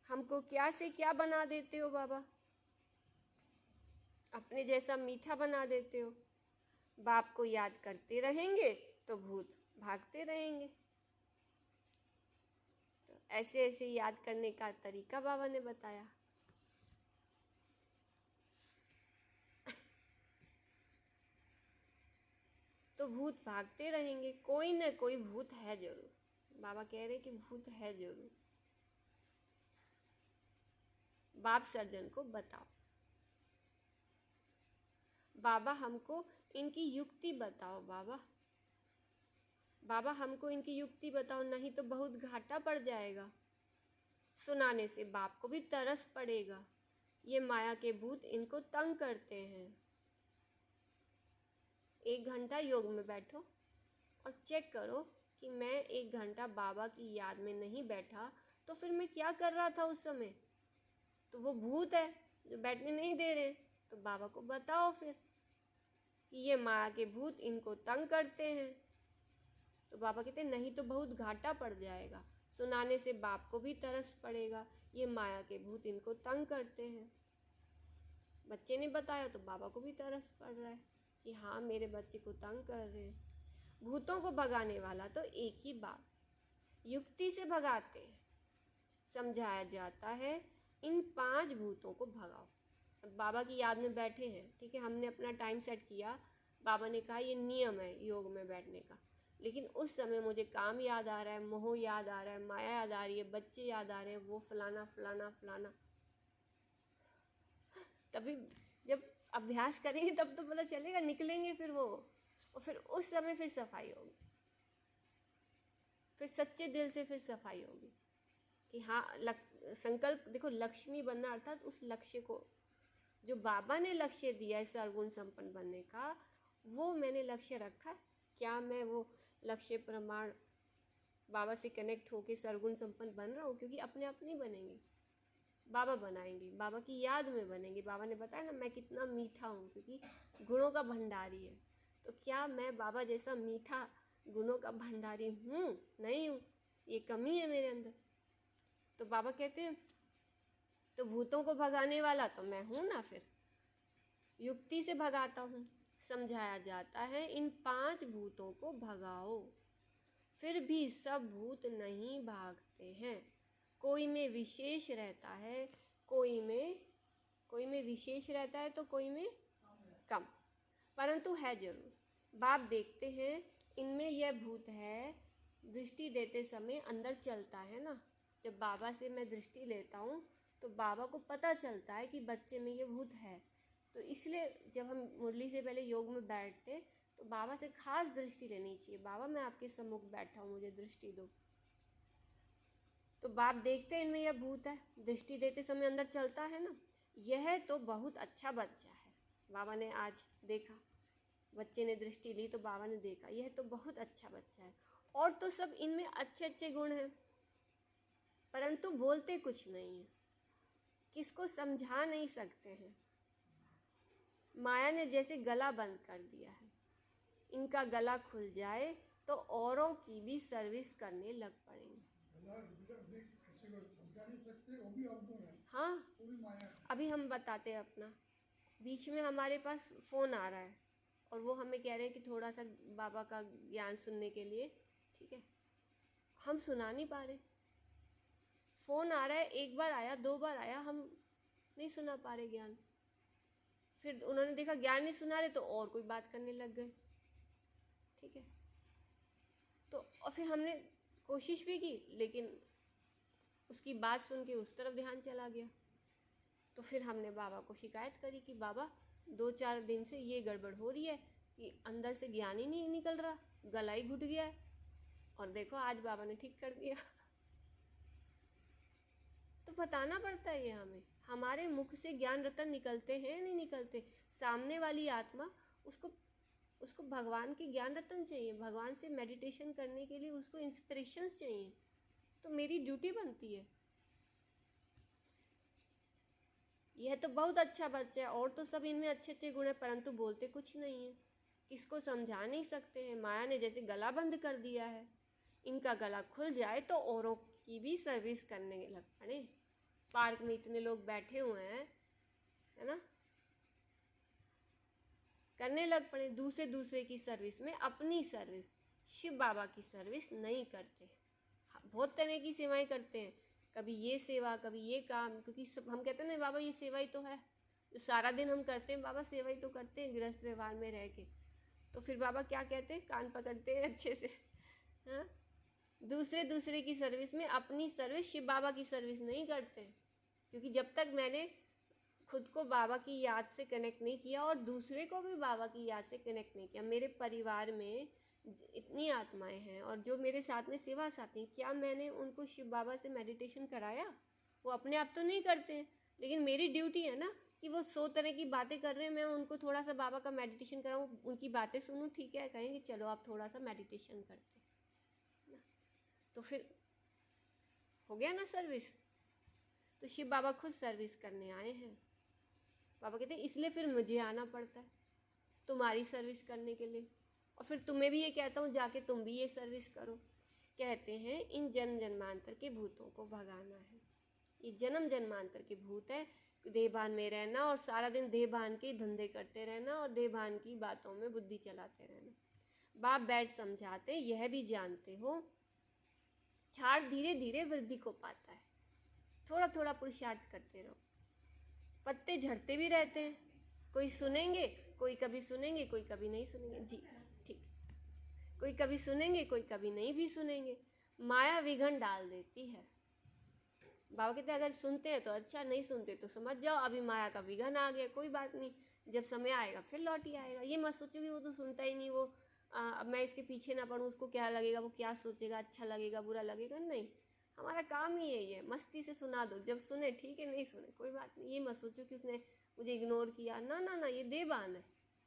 हमको क्या से क्या बना देते हो बाबा, अपने जैसा मीठा बना देते हो। बाप को याद करते रहेंगे तो भूत भागते रहेंगे। तो ऐसे ऐसे याद करने का तरीका बाबा ने बताया। तो भूत भागते रहेंगे, कोई न कोई भूत है जरूर। बाबा कह रहे कि भूत है जरूर। बाप सर्जन को बताओ, बाबा हमको इनकी युक्ति बताओ, बाबा हमको इनकी युक्ति बताओ, नहीं तो बहुत घाटा पड़ जाएगा। सुनाने से बाप को भी तरस पड़ेगा। ये माया के भूत इनको तंग करते हैं। 1 घंटा योग में बैठो और चेक करो कि मैं 1 घंटा बाबा की याद में नहीं बैठा तो फिर मैं क्या कर रहा था उस समय। तो वो भूत है जो बैठने नहीं दे रहे। तो बाबा को बताओ फिर कि ये माया के भूत इनको तंग करते हैं। तो बाबा कहते नहीं तो बहुत घाटा पड़ जाएगा। सुनाने से बाप को भी तरस पड़ेगा। ये माया के भूत इनको तंग करते हैं। बच्चे ने बताया तो बाबा को भी तरस पड़ रहा है कि हाँ मेरे बच्चे को तंग कर रहे हैं। भूतों को भगाने वाला तो एक ही बाप, युक्ति से भगाते हैं। समझाया जाता है इन 5 भूतों को भगाओ। अब बाबा की याद में बैठे हैं, ठीक है, हमने अपना टाइम सेट किया। बाबा ने कहा ये नियम है योग में बैठने का, लेकिन उस समय मुझे काम याद आ रहा है, मोह याद आ रहा है, माया याद आ रही है, बच्चे याद आ रहे हैं, वो फलाना फलाना फलाना। तभी जब अभ्यास करेंगे तब तो पता चलेगा, निकलेंगे फिर वो, और फिर उस समय फिर सफाई होगी, फिर सच्चे दिल से फिर सफाई होगी कि हाँ संकल्प देखो, लक्ष्मी बनना अर्थात उस लक्ष्य को जो बाबा ने लक्ष्य दिया है सर्वगुण संपन्न बनने का, वो मैंने लक्ष्य रखा है। क्या मैं वो लक्ष्य प्रमाण बाबा से कनेक्ट होके सर्वगुण संपन्न बन रहा हूँ? क्योंकि अपने आप नहीं बनेंगे, बाबा बनाएंगे, बाबा की याद में बनेंगे। बाबा ने बताया ना मैं कितना मीठा हूँ, क्योंकि गुणों का भंडारी है। तो क्या मैं बाबा जैसा मीठा गुणों का भंडारी हूँ? नहीं हूँ, ये कमी है मेरे अंदर। तो बाबा कहते हैं तो भूतों को भगाने वाला तो मैं हूँ ना, फिर युक्ति से भगाता हूँ। समझाया जाता है इन 5 भूतों को भगाओ, फिर भी सब भूत नहीं भागते हैं। कोई में विशेष रहता है, कोई में विशेष रहता है तो कोई में कम, परंतु है जरूर। बाप देखते हैं इनमें यह भूत है। दृष्टि देते समय अंदर चलता है ना, जब बाबा से मैं दृष्टि लेता हूँ तो बाबा को पता चलता है कि बच्चे में ये भूत है। तो इसलिए जब हम मुरली से पहले योग में बैठते तो बाबा से खास दृष्टि लेनी चाहिए। बाबा मैं आपके सम्मुख बैठा हूँ, मुझे दृष्टि दो। तो बाप देखते हैं इनमें यह भूत है, दृष्टि देते समय अंदर चलता है ना, यह तो बहुत अच्छा बच्चा है। बाबा ने आज देखा, बच्चे ने दृष्टि ली तो बाबा ने देखा यह तो बहुत अच्छा बच्चा है। और तो सब इनमें अच्छे अच्छे गुण हैं, परंतु बोलते कुछ नहीं है, किसको समझा नहीं सकते हैं। माया ने जैसे गला बंद कर दिया है। इनका गला खुल जाए तो औरों की भी सर्विस करने लग पड़ेंगे। किसी को समझा नहीं सकते, वो भी अवगुण है, हाँ, वो भी माया है। अभी हम बताते हैं अपना, बीच में हमारे पास फ़ोन आ रहा है और वो हमें कह रहे हैं कि थोड़ा सा बाबा का ज्ञान सुनने के लिए, ठीक है, हम सुना नहीं पा रहे। फ़ोन आ रहा है, 1 बार आया, 2 बार आया, हम नहीं सुना पा रहे ज्ञान। फिर उन्होंने देखा ज्ञान नहीं सुना रहे तो और कोई बात करने लग गए, ठीक है। तो और फिर हमने कोशिश भी की, लेकिन उसकी बात सुन के उस तरफ ध्यान चला गया। तो फिर हमने बाबा को शिकायत करी कि बाबा 2-4 दिन से ये गड़बड़ हो रही है कि अंदर से ज्ञान ही नहीं निकल रहा, गला ही घुट गया है। और देखो आज बाबा ने ठीक कर दिया। तो बताना पड़ता है ये हमें, हमारे मुख से ज्ञान रतन निकलते हैं नहीं निकलते। सामने वाली आत्मा उसको भगवान की ज्ञान रतन चाहिए, भगवान से मेडिटेशन करने के लिए उसको इंस्पिरेशंस चाहिए। तो मेरी ड्यूटी बनती है। यह तो बहुत अच्छा बच्चा है, और तो सब इनमें अच्छे अच्छे गुण हैं, परंतु बोलते कुछ नहीं है, किसको समझा नहीं सकते हैं। माया ने जैसे गला बंद कर दिया है। इनका गला खुल जाए तो औरों की भी सर्विस करने लग पड़े। पार्क में इतने लोग बैठे हुए हैं, है ना, करने लग पड़े दूसरे की सर्विस में अपनी सर्विस। शिव बाबा की सर्विस नहीं करते। बहुत तरह की सेवाएं करते हैं, कभी ये सेवा, कभी ये काम, क्योंकि सब हम कहते हैं ना बाबा ये सेवा ही तो है, जो सारा दिन हम करते हैं बाबा सेवा ही तो करते हैं गृहस्थ व्यवहार में रह के। तो फिर बाबा क्या कहते हैं, कान पकड़ते हैं अच्छे से। हाँ, दूसरे की सर्विस में अपनी सर्विस, शिव बाबा की सर्विस नहीं करते। क्योंकि जब तक मैंने खुद को बाबा की याद से कनेक्ट नहीं किया और दूसरे को भी बाबा की याद से कनेक्ट नहीं किया, मेरे परिवार में इतनी आत्माएं हैं और जो मेरे साथ में सेवा साथी हैं, क्या मैंने उनको शिव बाबा से मेडिटेशन कराया? वो अपने आप तो नहीं करते हैं, लेकिन मेरी ड्यूटी है ना कि वो 100 तरह की बातें कर रहे हैं, मैं उनको थोड़ा सा बाबा का मेडिटेशन कराऊँ, उनकी बातें सुनूँ। ठीक है, कहेंगे चलो आप थोड़ा सा मेडिटेशन करते, तो फिर हो गया ना सर्विस। तो शिव बाबा खुद सर्विस करने आए हैं। बाबा कहते हैं इसलिए फिर मुझे आना पड़ता है तुम्हारी सर्विस करने के लिए, और फिर तुम्हें भी ये कहता हूँ जाके तुम भी ये सर्विस करो। कहते हैं इन जन्म जन्मांतर के भूतों को भगाना है। ये जन्म जन्मांतर के भूत है, देहभान में रहना और सारा दिन देहभान के धंधे करते रहना और देहभान की बातों में बुद्धि चलाते रहना। बाप बैठ समझाते यह भी जानते हो झाड़ धीरे धीरे वृद्धि को पाता है, थोड़ा थोड़ा पुरुषार्थ करते रहो। पत्ते झड़ते भी रहते हैं, कोई सुनेंगे, कोई कभी सुनेंगे, कोई कभी नहीं सुनेंगे। जी ठीक, कोई कभी सुनेंगे, कोई कभी नहीं भी सुनेंगे। माया विघन डाल देती है। बाबा कहते हैं अगर सुनते हैं तो अच्छा, नहीं सुनते तो समझ जाओ अभी माया का विघन आ गया, कोई बात नहीं, जब समय आएगा फिर लौट ही आएगा। ये मत सोचो कि वो तो सुनता ही नहीं, वो अब मैं इसके पीछे ना पड़ूँ, उसको क्या लगेगा, वो क्या सोचेगा, अच्छा लगेगा बुरा लगेगा। नहीं, हमारा काम ही यही है, मस्ती से सुना दो, जब सुने ठीक है, नहीं सुने कोई बात नहीं। ये मत सोचो कि उसने मुझे इग्नोर किया, ना ना ना, ये देहभान है।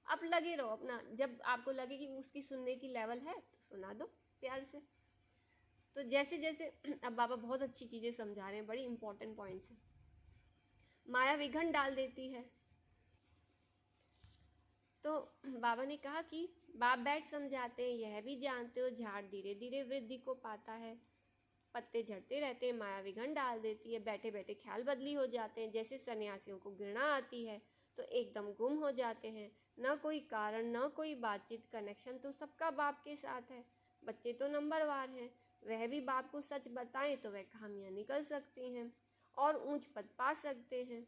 आप लगे रहो अपना, जब आपको लगे कि उसकी सुनने की लेवल है तो सुना दो प्यार से। तो जैसे जैसे अब बाबा बहुत अच्छी चीज़ें समझा रहे हैं, बड़ी इंपॉर्टेंट पॉइंट्स हैं। माया विघन डाल देती है। तो बाबा ने कहा कि बाप बैठ समझाते हैं यह भी जानते हो झाड़ धीरे धीरे वृद्धि को पाता है, पत्ते झड़ते रहते हैं, माया विघन डाल देती है। बैठे बैठे ख्याल बदली हो जाते हैं, जैसे सन्यासियों को घृणा आती है तो एकदम गुम हो जाते हैं, न कोई कारण न कोई बातचीत, कनेक्शन तो सबका बाप के साथ है। बच्चे तो नंबरवार हैं, वह भी बाप को सच बताएं तो वह खामियां निकल सकती हैं और ऊंच पद पा सकते हैं।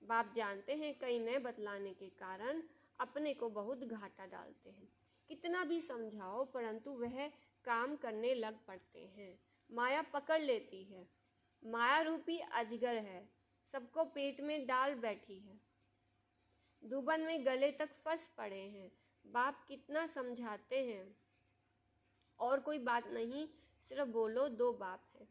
बाप जानते हैं कई नए बतलाने के कारण अपने को बहुत घाटा डालते हैं, कितना भी समझाओ परंतु वह काम करने लग पड़ते हैं। माया पकड़ लेती है, माया रूपी अजगर है, सबको पेट में डाल बैठी है, दुबन में गले तक फंस पड़े हैं। बाप कितना समझाते हैं, और कोई बात नहीं, सिर्फ बोलो दो बाप है।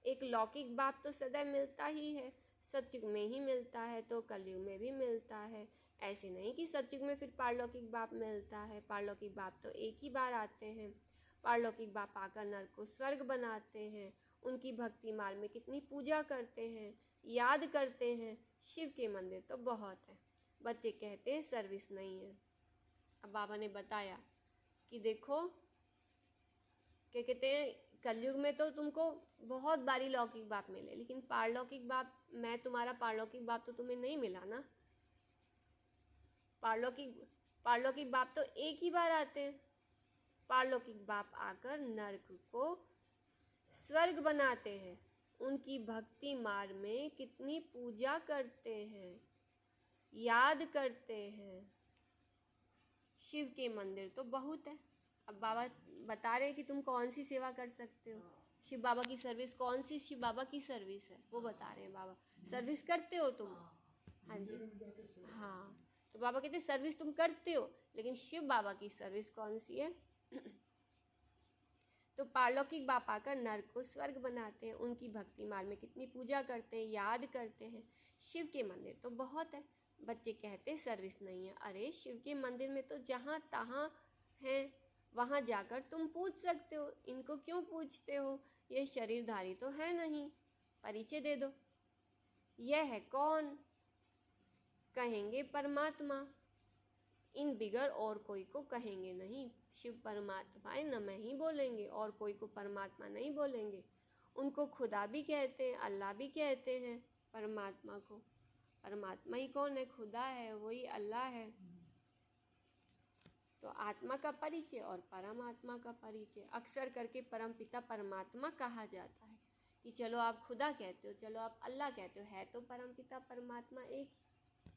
एक लौकिक बाप तो सदैव मिलता ही है, सतयुग में ही मिलता है तो कलयुग में भी मिलता है। ऐसे नहीं कि सतयुग में फिर पारलौकिक बाप मिलता है, पारलौकिक बाप तो एक ही बार आते हैं। पारलौकिक बाप आकर नर को स्वर्ग बनाते हैं, उनकी भक्ति मार्ग में कितनी पूजा करते हैं, याद करते हैं। शिव के मंदिर तो बहुत है। बच्चे कहते हैं सर्विस नहीं है। अब बाबा ने बताया कि देखो क्या कहते हैं, कलयुग में तो तुमको बहुत बारी लौकिक बाप मिले, लेकिन पारलौकिक बाप, मैं तुम्हारा पारलौकिक बाप तो तुम्हें नहीं मिला ना। पारलौकिक बाप तो एक ही बार आते हैं। पारलौकिक बाप आकर नरक को स्वर्ग बनाते हैं, उनकी भक्ति मार्ग में कितनी पूजा करते हैं, याद करते हैं। शिव के मंदिर तो बहुत है। अब बाबा बता रहे हैं कि तुम कौन सी सेवा कर सकते हो, शिव बाबा की सर्विस कौन सी शिव बाबा की सर्विस है वो बता रहे हैं बाबा। सर्विस करते हो तुम? हाँ जी, हाँ। तो बाबा कहते हैं सर्विस तुम करते हो, लेकिन शिव बाबा की सर्विस कौन सी है? तो पारलौकिक बाप आकर नर को स्वर्ग बनाते हैं, उनकी भक्ति मार्ग में कितनी पूजा करते हैं, याद करते हैं। शिव के मंदिर तो बहुत है। बच्चे कहते हैं सर्विस नहीं है। अरे शिव के मंदिर में तो जहाँ तहाँ है, वहाँ जाकर तुम पूछ सकते हो। इनको क्यों पूछते हो, ये शरीरधारी तो है नहीं, परिचय दे दो। यह है कौन? कहेंगे परमात्मा, इन बिगर और कोई को कहेंगे नहीं। शिव परमात्मा है न मैं ही बोलेंगे और कोई को परमात्मा नहीं बोलेंगे। उनको खुदा भी कहते हैं, अल्लाह भी कहते हैं परमात्मा को। परमात्मा ही कौन है? खुदा है, वही अल्लाह है। तो आत्मा का परिचय और परमात्मा का परिचय अक्सर करके परमपिता परमात्मा कहा जाता है कि चलो आप खुदा कहते हो, चलो आप अल्लाह कहते हो, है तो परमपिता परमात्मा एक ही।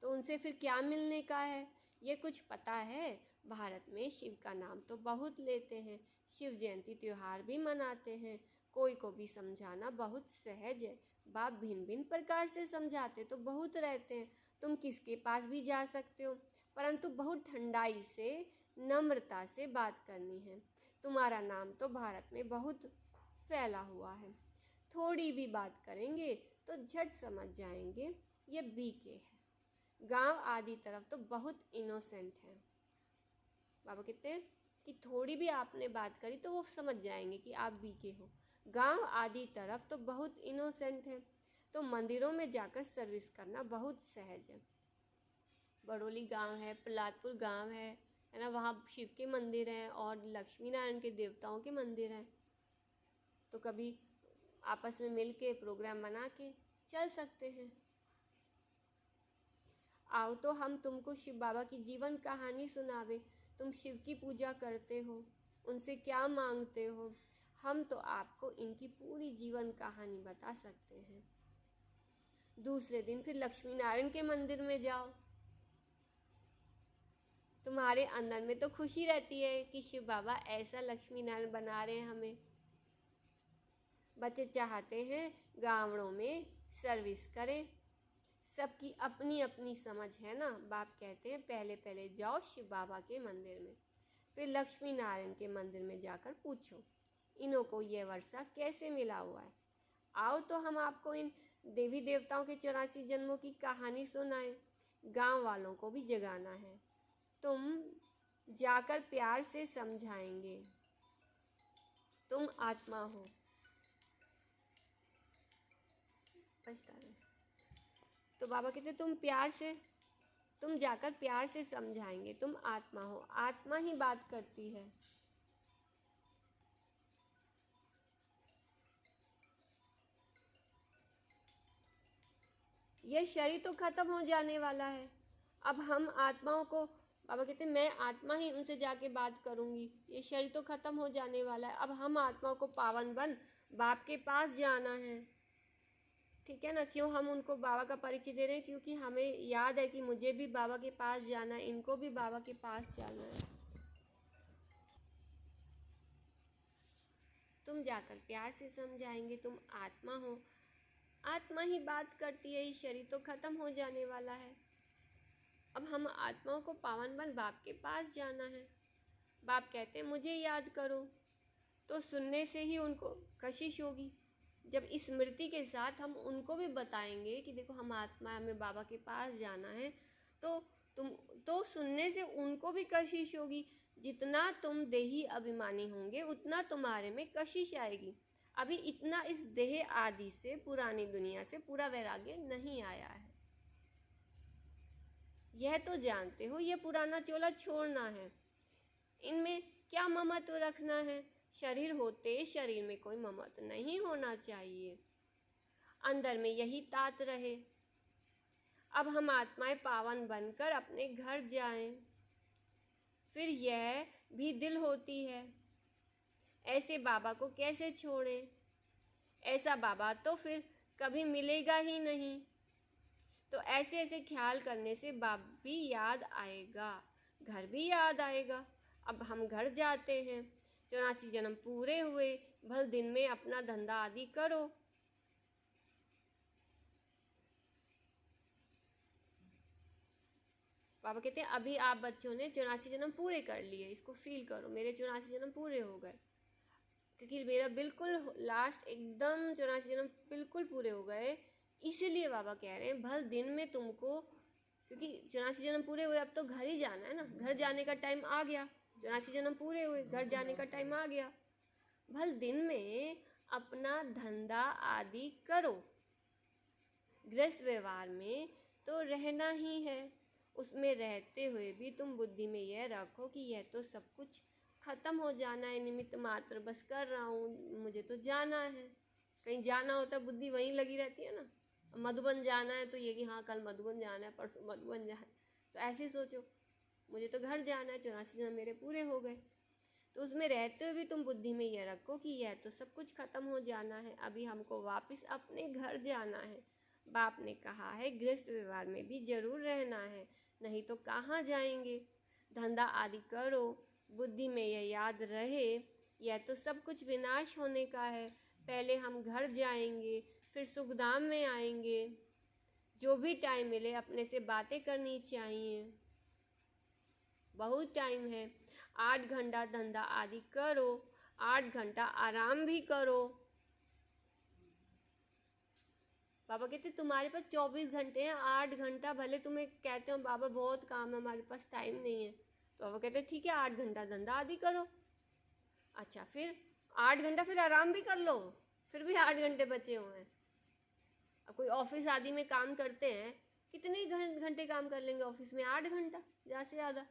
तो उनसे फिर क्या मिलने का है, ये कुछ पता है? भारत में शिव का नाम तो बहुत लेते हैं, शिव जयंती त्यौहार भी मनाते हैं, कोई को भी समझाना बहुत सहज है। बाप भिन्न भिन्न प्रकार से समझाते तो बहुत रहते हैं, तुम किसके पास भी जा सकते हो, परंतु बहुत ठंडाई से, नम्रता से बात करनी है। तुम्हारा नाम तो भारत में बहुत फैला हुआ है, थोड़ी भी बात करेंगे तो झट समझ जाएंगे ये बीके है। गांव आदि तरफ तो बहुत इनोसेंट है। बाबा कहते हैं कि थोड़ी भी आपने बात करी तो वो समझ जाएंगे कि आप बीके हो। गांव आदि तरफ तो बहुत इनोसेंट है, तो मंदिरों में जाकर सर्विस करना बहुत सहज है। बड़ोली गांव है, प्रहलादपुर गांव है ना, वहाँ शिव के मंदिर हैं और लक्ष्मी नारायण के देवताओं के मंदिर हैं। तो कभी आपस में मिल के प्रोग्राम बना के चल सकते हैं। आओ तो हम तुमको शिव बाबा की जीवन कहानी सुनावे। तुम शिव की पूजा करते हो, उनसे क्या मांगते हो, हम तो आपको इनकी पूरी जीवन कहानी बता सकते हैं। दूसरे दिन फिर लक्ष्मी नारायण के मंदिर में जाओ। तुम्हारे अंदर में तो खुशी रहती है कि शिव बाबा ऐसा लक्ष्मी नारायण बना रहे हैं हमें। बच्चे चाहते हैं गाँवों में सर्विस करें, सबकी अपनी अपनी समझ है ना। बाप कहते हैं पहले पहले जाओ शिव बाबा के मंदिर में, फिर लक्ष्मी नारायण के मंदिर में जाकर पूछो इन्हों को ये वर्षा कैसे मिला हुआ है। आओ तो हम आपको इन देवी देवताओं के 84 जन्मों की कहानी सुनाएं। गांव वालों को भी जगाना है, तुम जाकर प्यार से समझाएंगे, तुम आत्मा हो। बचता रहे। तो बाबा कहते तुम जाकर प्यार से समझाएंगे, तुम आत्मा हो। आत्मा ही बात करती है। यह शरीर तो खत्म हो जाने वाला है। अब हम आत्माओं को, बाबा कहते मैं आत्मा ही उनसे जाके बात करूंगी। ये शरीर तो खत्म हो जाने वाला है, अब हम आत्माओं को पावन बन बाप के पास जाना है। ठीक है ना। क्यों हम उनको बाबा का परिचय दे रहे हैं? क्योंकि हमें याद है कि मुझे भी बाबा के पास जाना है, इनको भी बाबा के पास जाना है। तुम जाकर प्यार से समझाएंगे, तुम आत्मा हो। आत्मा ही बात करती है, ये शरीर तो खत्म हो जाने वाला है। अब हम आत्माओं को पावन बन बाप के पास जाना है। बाप कहते हैं मुझे याद करो, तो सुनने से ही उनको कशिश होगी। जब स्मृति के साथ हम उनको भी बताएंगे कि देखो हम आत्मा, हमें बाबा के पास जाना है, तो सुनने से उनको भी कशिश होगी। जितना तुम देही अभिमानी होंगे उतना तुम्हारे में कशिश आएगी। अभी इतना इस देह आदि से, पुरानी दुनिया से पूरा वैराग्य नहीं आया है। यह तो जानते हो यह पुराना चोला छोड़ना है। इनमें क्या ममत्व रखना है? शरीर होते शरीर में कोई ममत्व नहीं होना चाहिए, अंदर में यही तात रहे। अब हम आत्माएं पावन बनकर अपने घर जाएं, फिर यह भी दिल होती है। ऐसे बाबा को कैसे छोड़ें? ऐसा बाबा तो फिर कभी मिलेगा ही नहीं। तो ऐसे ऐसे ख्याल करने से बाप भी याद आएगा, घर भी याद आएगा। अब हम घर जाते हैं, 84 जन्म पूरे हुए, भल दिन में अपना धंधा आदि करो। बाबा कहते हैं अभी आप बच्चों ने 84 जन्म पूरे कर लिए, इसको फील करो, मेरे 84 जन्म पूरे हो गए। क्योंकि मेरा बिल्कुल लास्ट एकदम 84 जन्म बिल्कुल पूरे हो गए। इसीलिए बाबा कह रहे हैं भल दिन में तुमको, क्योंकि 84 जन्म पूरे हुए, अब तो घर ही जाना है ना, घर जाने का टाइम आ गया। 84 जन्म पूरे हुए, घर जाने का टाइम आ गया। भल दिन में अपना धंधा आदि करो। गृहस्थ व्यवहार में तो रहना ही है, उसमें रहते हुए भी तुम बुद्धि में यह रखो कि यह तो सब कुछ ख़त्म हो जाना है, निमित्त मात्र बस कर रहा हूँ, मुझे तो जाना है। कहीं जाना होता है बुद्धि वहीं लगी रहती है ना। मधुबन जाना है तो ये कि हाँ कल मधुबन जाना है, परसों मधुबन जाना है, तो ऐसे सोचो मुझे तो घर जाना है, 84 जन्म मेरे पूरे हो गए। तो उसमें रहते हुए भी तुम बुद्धि में यह रखो कि यह तो सब कुछ ख़त्म हो जाना है, अभी हमको वापस अपने घर जाना है। बाप ने कहा है गृहस्थ व्यवहार में भी जरूर रहना है, नहीं तो कहाँ जाएंगे। धंधा आदि करो, बुद्धि में यह याद रहे यह तो सब कुछ विनाश होने का है। पहले हम घर जाएंगे, फिर सुखधाम में आएंगे। जो भी टाइम मिले अपने से बातें करनी चाहिए, बहुत टाइम है। 8 घंटा धंधा आदि करो, 8 घंटा आराम भी करो। बाबा कहते तुम्हारे पास 24 घंटे हैं, 8 घंटा भले तुम्हें कहते हो बाबा बहुत काम है हमारे पास टाइम नहीं है, तो बाबा कहते ठीक है 8 घंटा धंधा आदि करो। अच्छा फिर 8 घंटा फिर आराम भी कर लो, फिर भी 8 घंटे बचे हुए हैं। अब कोई ऑफिस आदि में काम करते हैं, कितने घंटे काम कर लेंगे ऑफिस में? 8 घंटा ज़्यादा से ज़्यादा।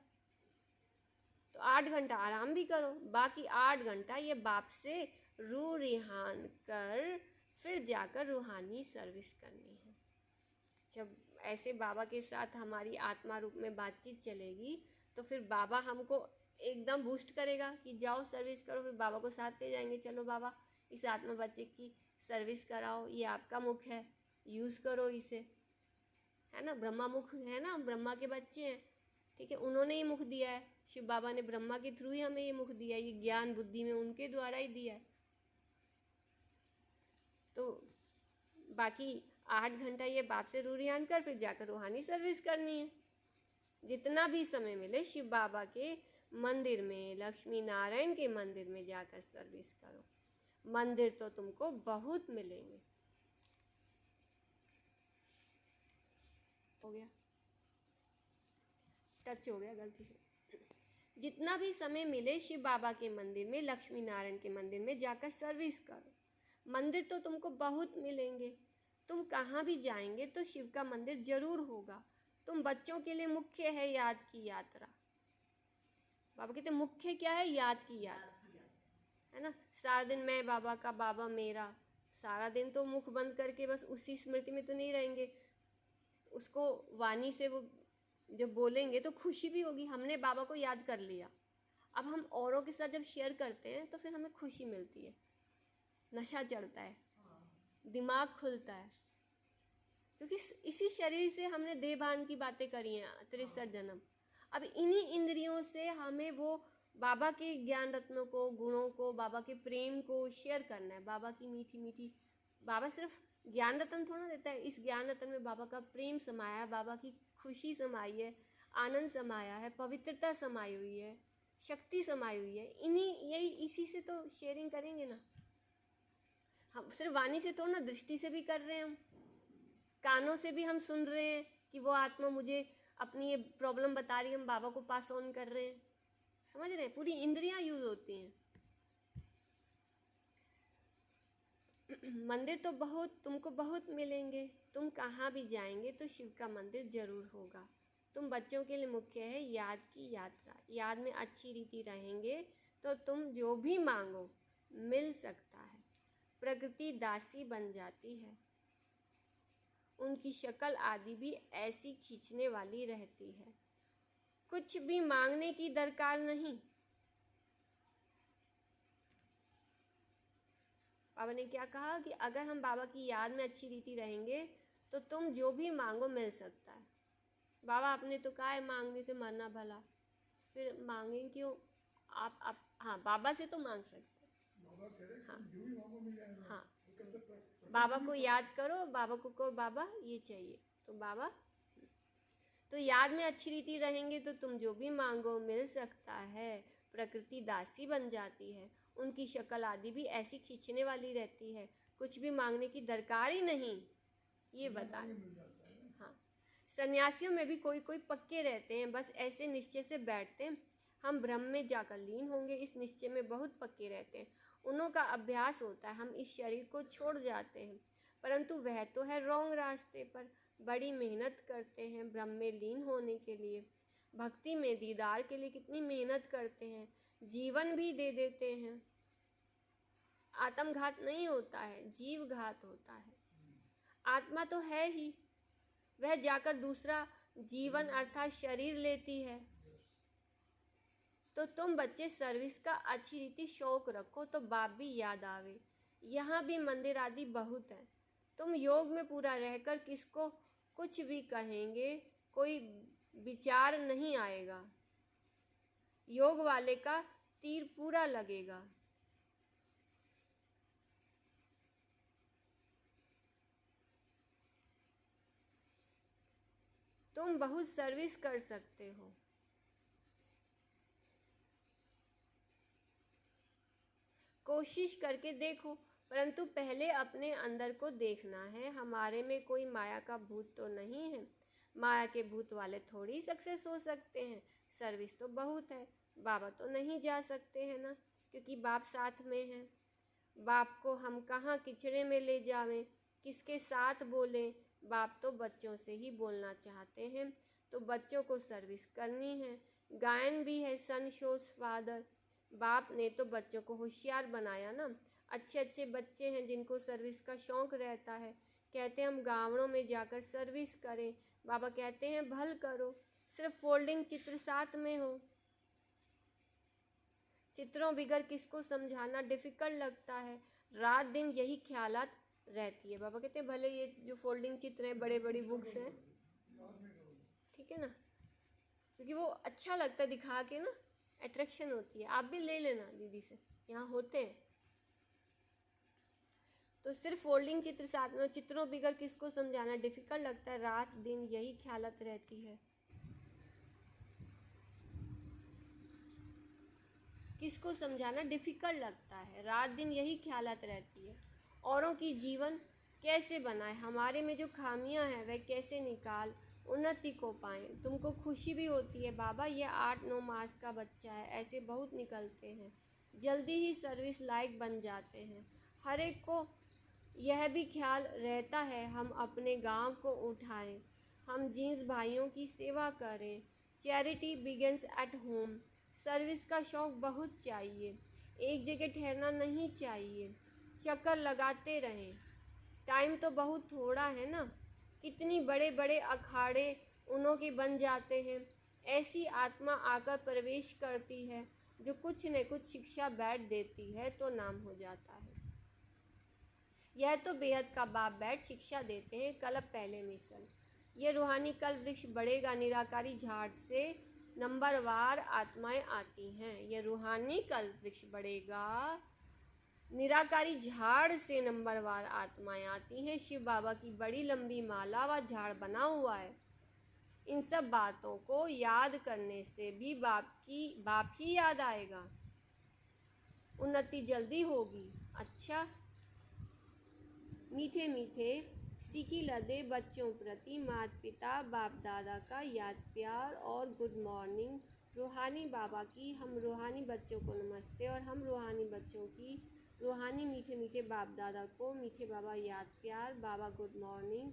तो 8 घंटा आराम भी करो, बाकी 8 घंटा ये बाप से रू रिहान कर फिर जाकर रूहानी सर्विस करनी है। जब ऐसे बाबा के साथ हमारी आत्मा रूप में बातचीत चलेगी तो फिर बाबा हमको एकदम बूस्ट करेगा कि जाओ सर्विस करो। फिर बाबा को साथ ले जाएंगे, चलो बाबा इस आत्मा बच्चे की सर्विस कराओ, ये आपका मुख है, यूज़ करो इसे, है ना। ब्रह्मा मुख है ना, ब्रह्मा के बच्चे हैं, ठीक है, उन्होंने ही मुख दिया है। शिव बाबा ने ब्रह्मा के थ्रू ही हमें ये मुख दिया है, ये ज्ञान बुद्धि में उनके द्वारा ही दिया है। तो बाकी 8 घंटा ये बाप से रूरियान कर फिर जाकर रूहानी सर्विस करनी है। जितना भी समय मिले शिव बाबा के मंदिर में, लक्ष्मी नारायण के मंदिर में जाकर सर्विस करो। मंदिर तो तुमको बहुत मिलेंगे। हो गया, टच हो गया गलती से। जितना भी समय मिले शिव बाबा के मंदिर में, लक्ष्मी नारायण के मंदिर में जाकर सर्विस करो। मंदिर तो तुमको बहुत मिलेंगे, तुम कहाँ भी जाएंगे तो शिव का मंदिर जरूर होगा। तुम बच्चों के लिए मुख्य है याद की यात्रा। बाबा कहते मुख्य क्या है? याद की यात्रा, है ना। सारा दिन मैं बाबा का, बाबा मेरा, सारा दिन तो मुख बंद करके बस उसी स्मृति में तो नहीं रहेंगे। उसको वाणी से वो जब बोलेंगे तो खुशी भी होगी, हमने बाबा को याद कर लिया। अब हम औरों के साथ जब शेयर करते हैं तो फिर हमें खुशी मिलती है, नशा चढ़ता है, दिमाग खुलता है, क्योंकि इसी शरीर से हमने देहभान की बातें करी हैं 63 जन्म। अब इन्हीं इंद्रियों से हमें वो बाबा के ज्ञान रत्नों को, गुणों को, बाबा के प्रेम को शेयर करना है। बाबा की मीठी मीठी, बाबा सिर्फ ज्ञान रत्न थोड़ा देता है, इस ज्ञान रत्न में बाबा का प्रेम समाया है, बाबा की खुशी समाई है, आनंद समाया है, पवित्रता समाई हुई है, शक्ति समाई हुई है। यही इसी से तो शेयरिंग करेंगे ना। हम सिर्फ वाणी से थोड़ा ना, दृष्टि से भी कर रहे हैं, हम कानों से भी हम सुन रहे हैं कि वो आत्मा मुझे अपनी ये प्रॉब्लम बता रही है, हम बाबा को पास ऑन कर रहे हैं। समझ रहे हैं? पूरी इंद्रियां यूज होती हैं। मंदिर तो तुमको बहुत मिलेंगे, तुम कहाँ भी जाएंगे तो शिव का मंदिर जरूर होगा। तुम बच्चों के लिए मुख्य है याद की यात्रा। याद में अच्छी रीति रहेंगे तो तुम जो भी मांगो मिल सकता है। प्रकृति दासी बन जाती है, उनकी शक्ल आदि भी ऐसी खींचने वाली रहती है। कुछ भी मांगने की दरकार नहीं। बाबा ने क्या कहा कि अगर हम बाबा की याद में अच्छी रीति रहेंगे तो तुम जो भी मांगो मिल सकता है। बाबा आपने तो कहा है मांगने से मरना भला, फिर मांगें क्यों? आप हाँ, बाबा से तो मांग सकते हैं। बाबा कह रहे हैं हाँ जो भी मांगो मिल जाएगा। हाँ, एक अंदर प्रकृति बाबा भी को तो- याद करो, बाबा को कहो बाबा ये चाहिए, तो बाबा, तो याद में अच्छी रीति रहेंगे तो तुम जो भी मांगो मिल सकता है। प्रकृति दासी बन जाती है, उनकी शक्ल आदि भी ऐसी खींचने वाली रहती है, कुछ भी मांगने की दरकार ही नहीं, ये बता रहे। मिल जाता है। हाँ, सन्यासियों में भी कोई कोई पक्के रहते हैं, बस ऐसे निश्चय से बैठते हैं हम ब्रह्म में जाकर लीन होंगे, इस निश्चय में बहुत पक्के रहते हैं। उन्हों का अभ्यास होता है, हम इस शरीर को छोड़ जाते हैं, परंतु वह तो है रॉन्ग रास्ते पर, बड़ी मेहनत करते हैं ब्रह्म में लीन होने के लिए। भक्ति में दीदार के लिए कितनी मेहनत करते हैं, जीवन भी दे देते हैं। आत्मघात नहीं होता है, जीव घात होता है। आत्मा तो है ही, वह जाकर दूसरा जीवन अर्थात शरीर लेती है। तो तुम बच्चे सर्विस का अच्छी रीति शौक रखो तो बाप भी याद आवे। यहाँ भी मंदिर आदि बहुत है। तुम योग में पूरा रहकर किसको कुछ भी कहेंगे, कोई विचार नहीं आएगा। योग वाले का तीर पूरा लगेगा। तुम बहुत सर्विस कर सकते हो। कोशिश करके देखो, परंतु पहले अपने अंदर को देखना है। हमारे में कोई माया का भूत तो नहीं है। माया के भूत वाले थोड़ी सक्सेस हो सकते हैं। सर्विस तो बहुत है। बाबा तो नहीं जा सकते हैं ना, क्योंकि बाप साथ में है। बाप को हम कहाँ किचड़े में ले जावें, किसके साथ बोलें। बाप तो बच्चों से ही बोलना चाहते हैं, तो बच्चों को सर्विस करनी है। गायन भी है सन शोज फादर। बाप ने तो बच्चों को होशियार बनाया ना। अच्छे अच्छे बच्चे हैं जिनको सर्विस का शौक़ रहता है। कहते हैं हम गाँवों में जाकर सर्विस करें। बाबा कहते हैं भल करो, सिर्फ फोल्डिंग चित्र साथ में हो। चित्रों बिगर किसको समझाना डिफ़िकल्ट लगता है। रात दिन यही ख्यालात रहती है। बाबा कहते हैं भले ये जो फोल्डिंग चित्र हैं, बड़े बड़ी बुक्स हैं, ठीक है ना, क्योंकि वो अच्छा लगता है दिखा के ना, अट्रैक्शन होती है। आप भी ले लेना दीदी से, यहाँ होते हैं। तो सिर्फ फोल्डिंग चित्र साथ में, चित्रों बिगर किसको समझाना डिफ़िकल्ट लगता है। रात दिन यही ख्यालत रहती है। किसको समझाना डिफ़िकल्ट लगता है, रात दिन यही ख्यालत रहती है। औरों की जीवन कैसे बनाए, हमारे में जो खामियां हैं वह कैसे निकाल उन्नति को पाएँ। तुमको खुशी भी होती है बाबा ये 8-9 मास का बच्चा है, ऐसे बहुत निकलते हैं, जल्दी ही सर्विस लायक बन जाते हैं। हर एक को यह भी ख्याल रहता है हम अपने गांव को उठाएं, हम जींस भाइयों की सेवा करें। Charity begins at home. Service का शौक़ बहुत चाहिए, एक जगह ठहरना नहीं चाहिए, चक्कर लगाते रहें। टाइम तो बहुत थोड़ा है ना, कितनी बड़े बड़े अखाड़े उन्हों के बन जाते हैं। ऐसी आत्मा आकर प्रवेश करती है जो कुछ न कुछ शिक्षा बैठ देती है तो नाम हो जाता है। यह तो बेहद का बाप बैठ शिक्षा देते हैं। कल्प पहले मिशन। ये रूहानी कल वृक्ष बढ़ेगा, निराकारी झाड़ से नंबरवार आत्माएं आती हैं। यह रूहानी कल वृक्ष बढ़ेगा, निराकारी झाड़ से नंबरवार आत्माएं आती हैं। शिव बाबा की बड़ी लंबी माला व झाड़ बना हुआ है। इन सब बातों को याद करने से भी बाप ही याद आएगा, उन्नति जल्दी होगी। अच्छा, मीठे मीठे सीखी लदे बच्चों प्रति माता पिता बाप दादा का याद प्यार और गुड मॉर्निंग। रूहानी बाबा की हम रूहानी बच्चों को नमस्ते, और हम रूहानी बच्चों की रूहानी मीठे मीठे बाप दादा को मीठे बाबा याद प्यार, बाबा गुड मॉर्निंग,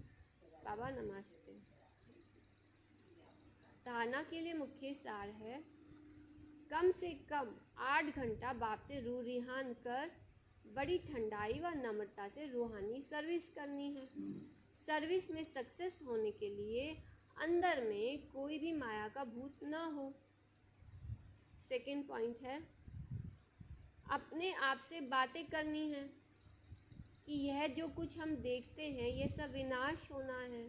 बाबा नमस्ते। धारणा के लिए मुख्य सार है, कम से कम 8 घंटा बाप से रूह रिहान कर बड़ी ठंडाई व नम्रता से रूहानी सर्विस करनी है। सर्विस में सक्सेस होने के लिए अंदर में कोई भी माया का भूत ना हो। सेकंड पॉइंट है, अपने आप से बातें करनी है कि यह जो कुछ हम देखते हैं यह सब विनाश होना है।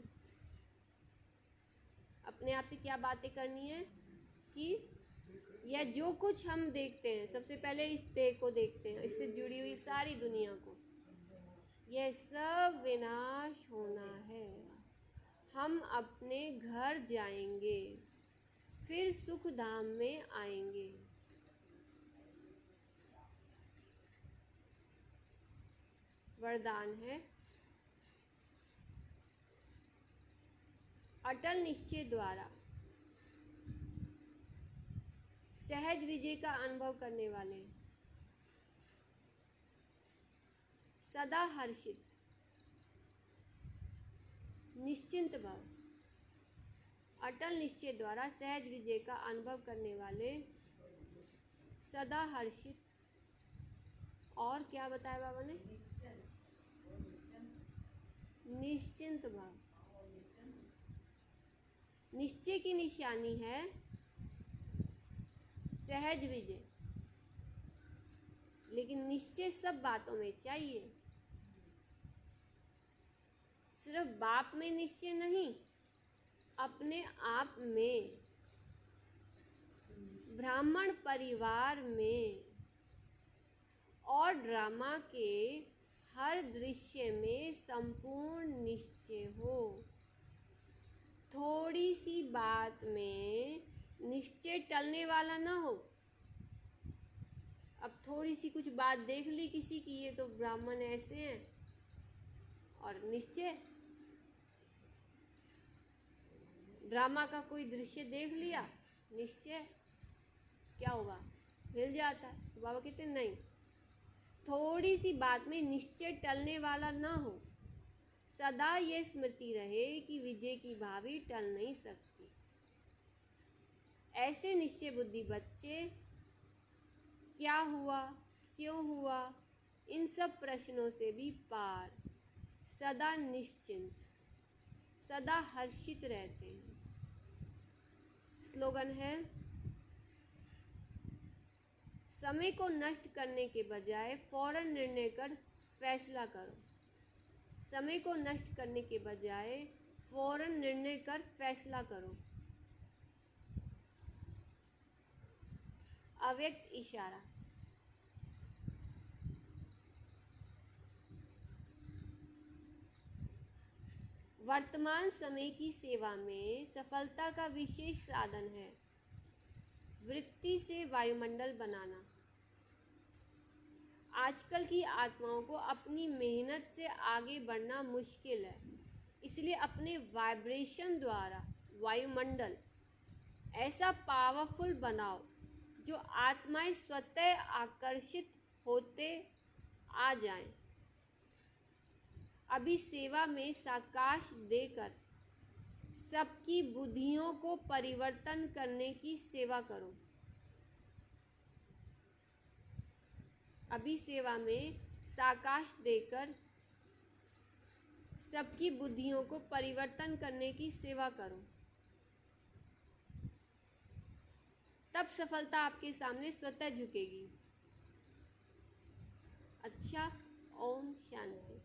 अपने आप से क्या बातें करनी है कि यह जो कुछ हम देखते हैं, सबसे पहले इस देह को देखते हैं, इससे जुड़ी हुई सारी दुनिया को, यह सब विनाश होना है। हम अपने घर जाएंगे, फिर सुख धाम में आएंगे। वरदान है, अटल निश्चय द्वारा सहज विजय का अनुभव करने वाले, सदा हर्षित, निश्चिंत भव, अटल निश्चय द्वारा सहज विजय का अनुभव करने वाले, सदा हर्षित, और क्या बताया बाबा ने, निश्चिंत भाव। निश्चय की निशानी है सहज विजय, लेकिन निश्चय सब बातों में चाहिए, सिर्फ बाप में निश्चय नहीं, अपने आप में, ब्राह्मण परिवार में और ड्रामा के हर दृश्य में संपूर्ण निश्चय हो। थोड़ी सी बात में निश्चय टलने वाला ना हो। अब थोड़ी सी कुछ बात देख ली किसी की, ये तो ब्राह्मण ऐसे हैं, और निश्चय, ड्रामा का कोई दृश्य देख लिया, निश्चय क्या होगा, हिल जाता है। तो बाबा कहते नहीं, थोड़ी सी बात में निश्चय टलने वाला ना हो। सदा ये स्मृति रहे कि विजय की भावी टल नहीं सकती। ऐसे निश्चय बुद्धि बच्चे क्या हुआ, क्यों हुआ, इन सब प्रश्नों से भी पार, सदा निश्चिंत, सदा हर्षित रहते हैं। स्लोगन है, समय को नष्ट करने के बजाय फौरन निर्णय कर फैसला करो। समय को नष्ट करने के बजाय फौरन निर्णय कर फैसला करो। अव्यक्त इशारा। वर्तमान समय की सेवा में सफलता का विशेष साधन है वृत्ति से वायुमंडल बनाना। आजकल की आत्माओं को अपनी मेहनत से आगे बढ़ना मुश्किल है, इसलिए अपने वाइब्रेशन द्वारा वायुमंडल ऐसा पावरफुल बनाओ जो आत्माएं स्वतः आकर्षित होते आ जाएं। अभी सेवा में साकाश देकर सबकी बुद्धियों को परिवर्तन करने की सेवा करो। अभी सेवा में साकाश देकर सबकी बुद्धियों को परिवर्तन करने की सेवा करो, तब सफलता आपके सामने स्वतः झुकेगी। अच्छा, ओम शांति।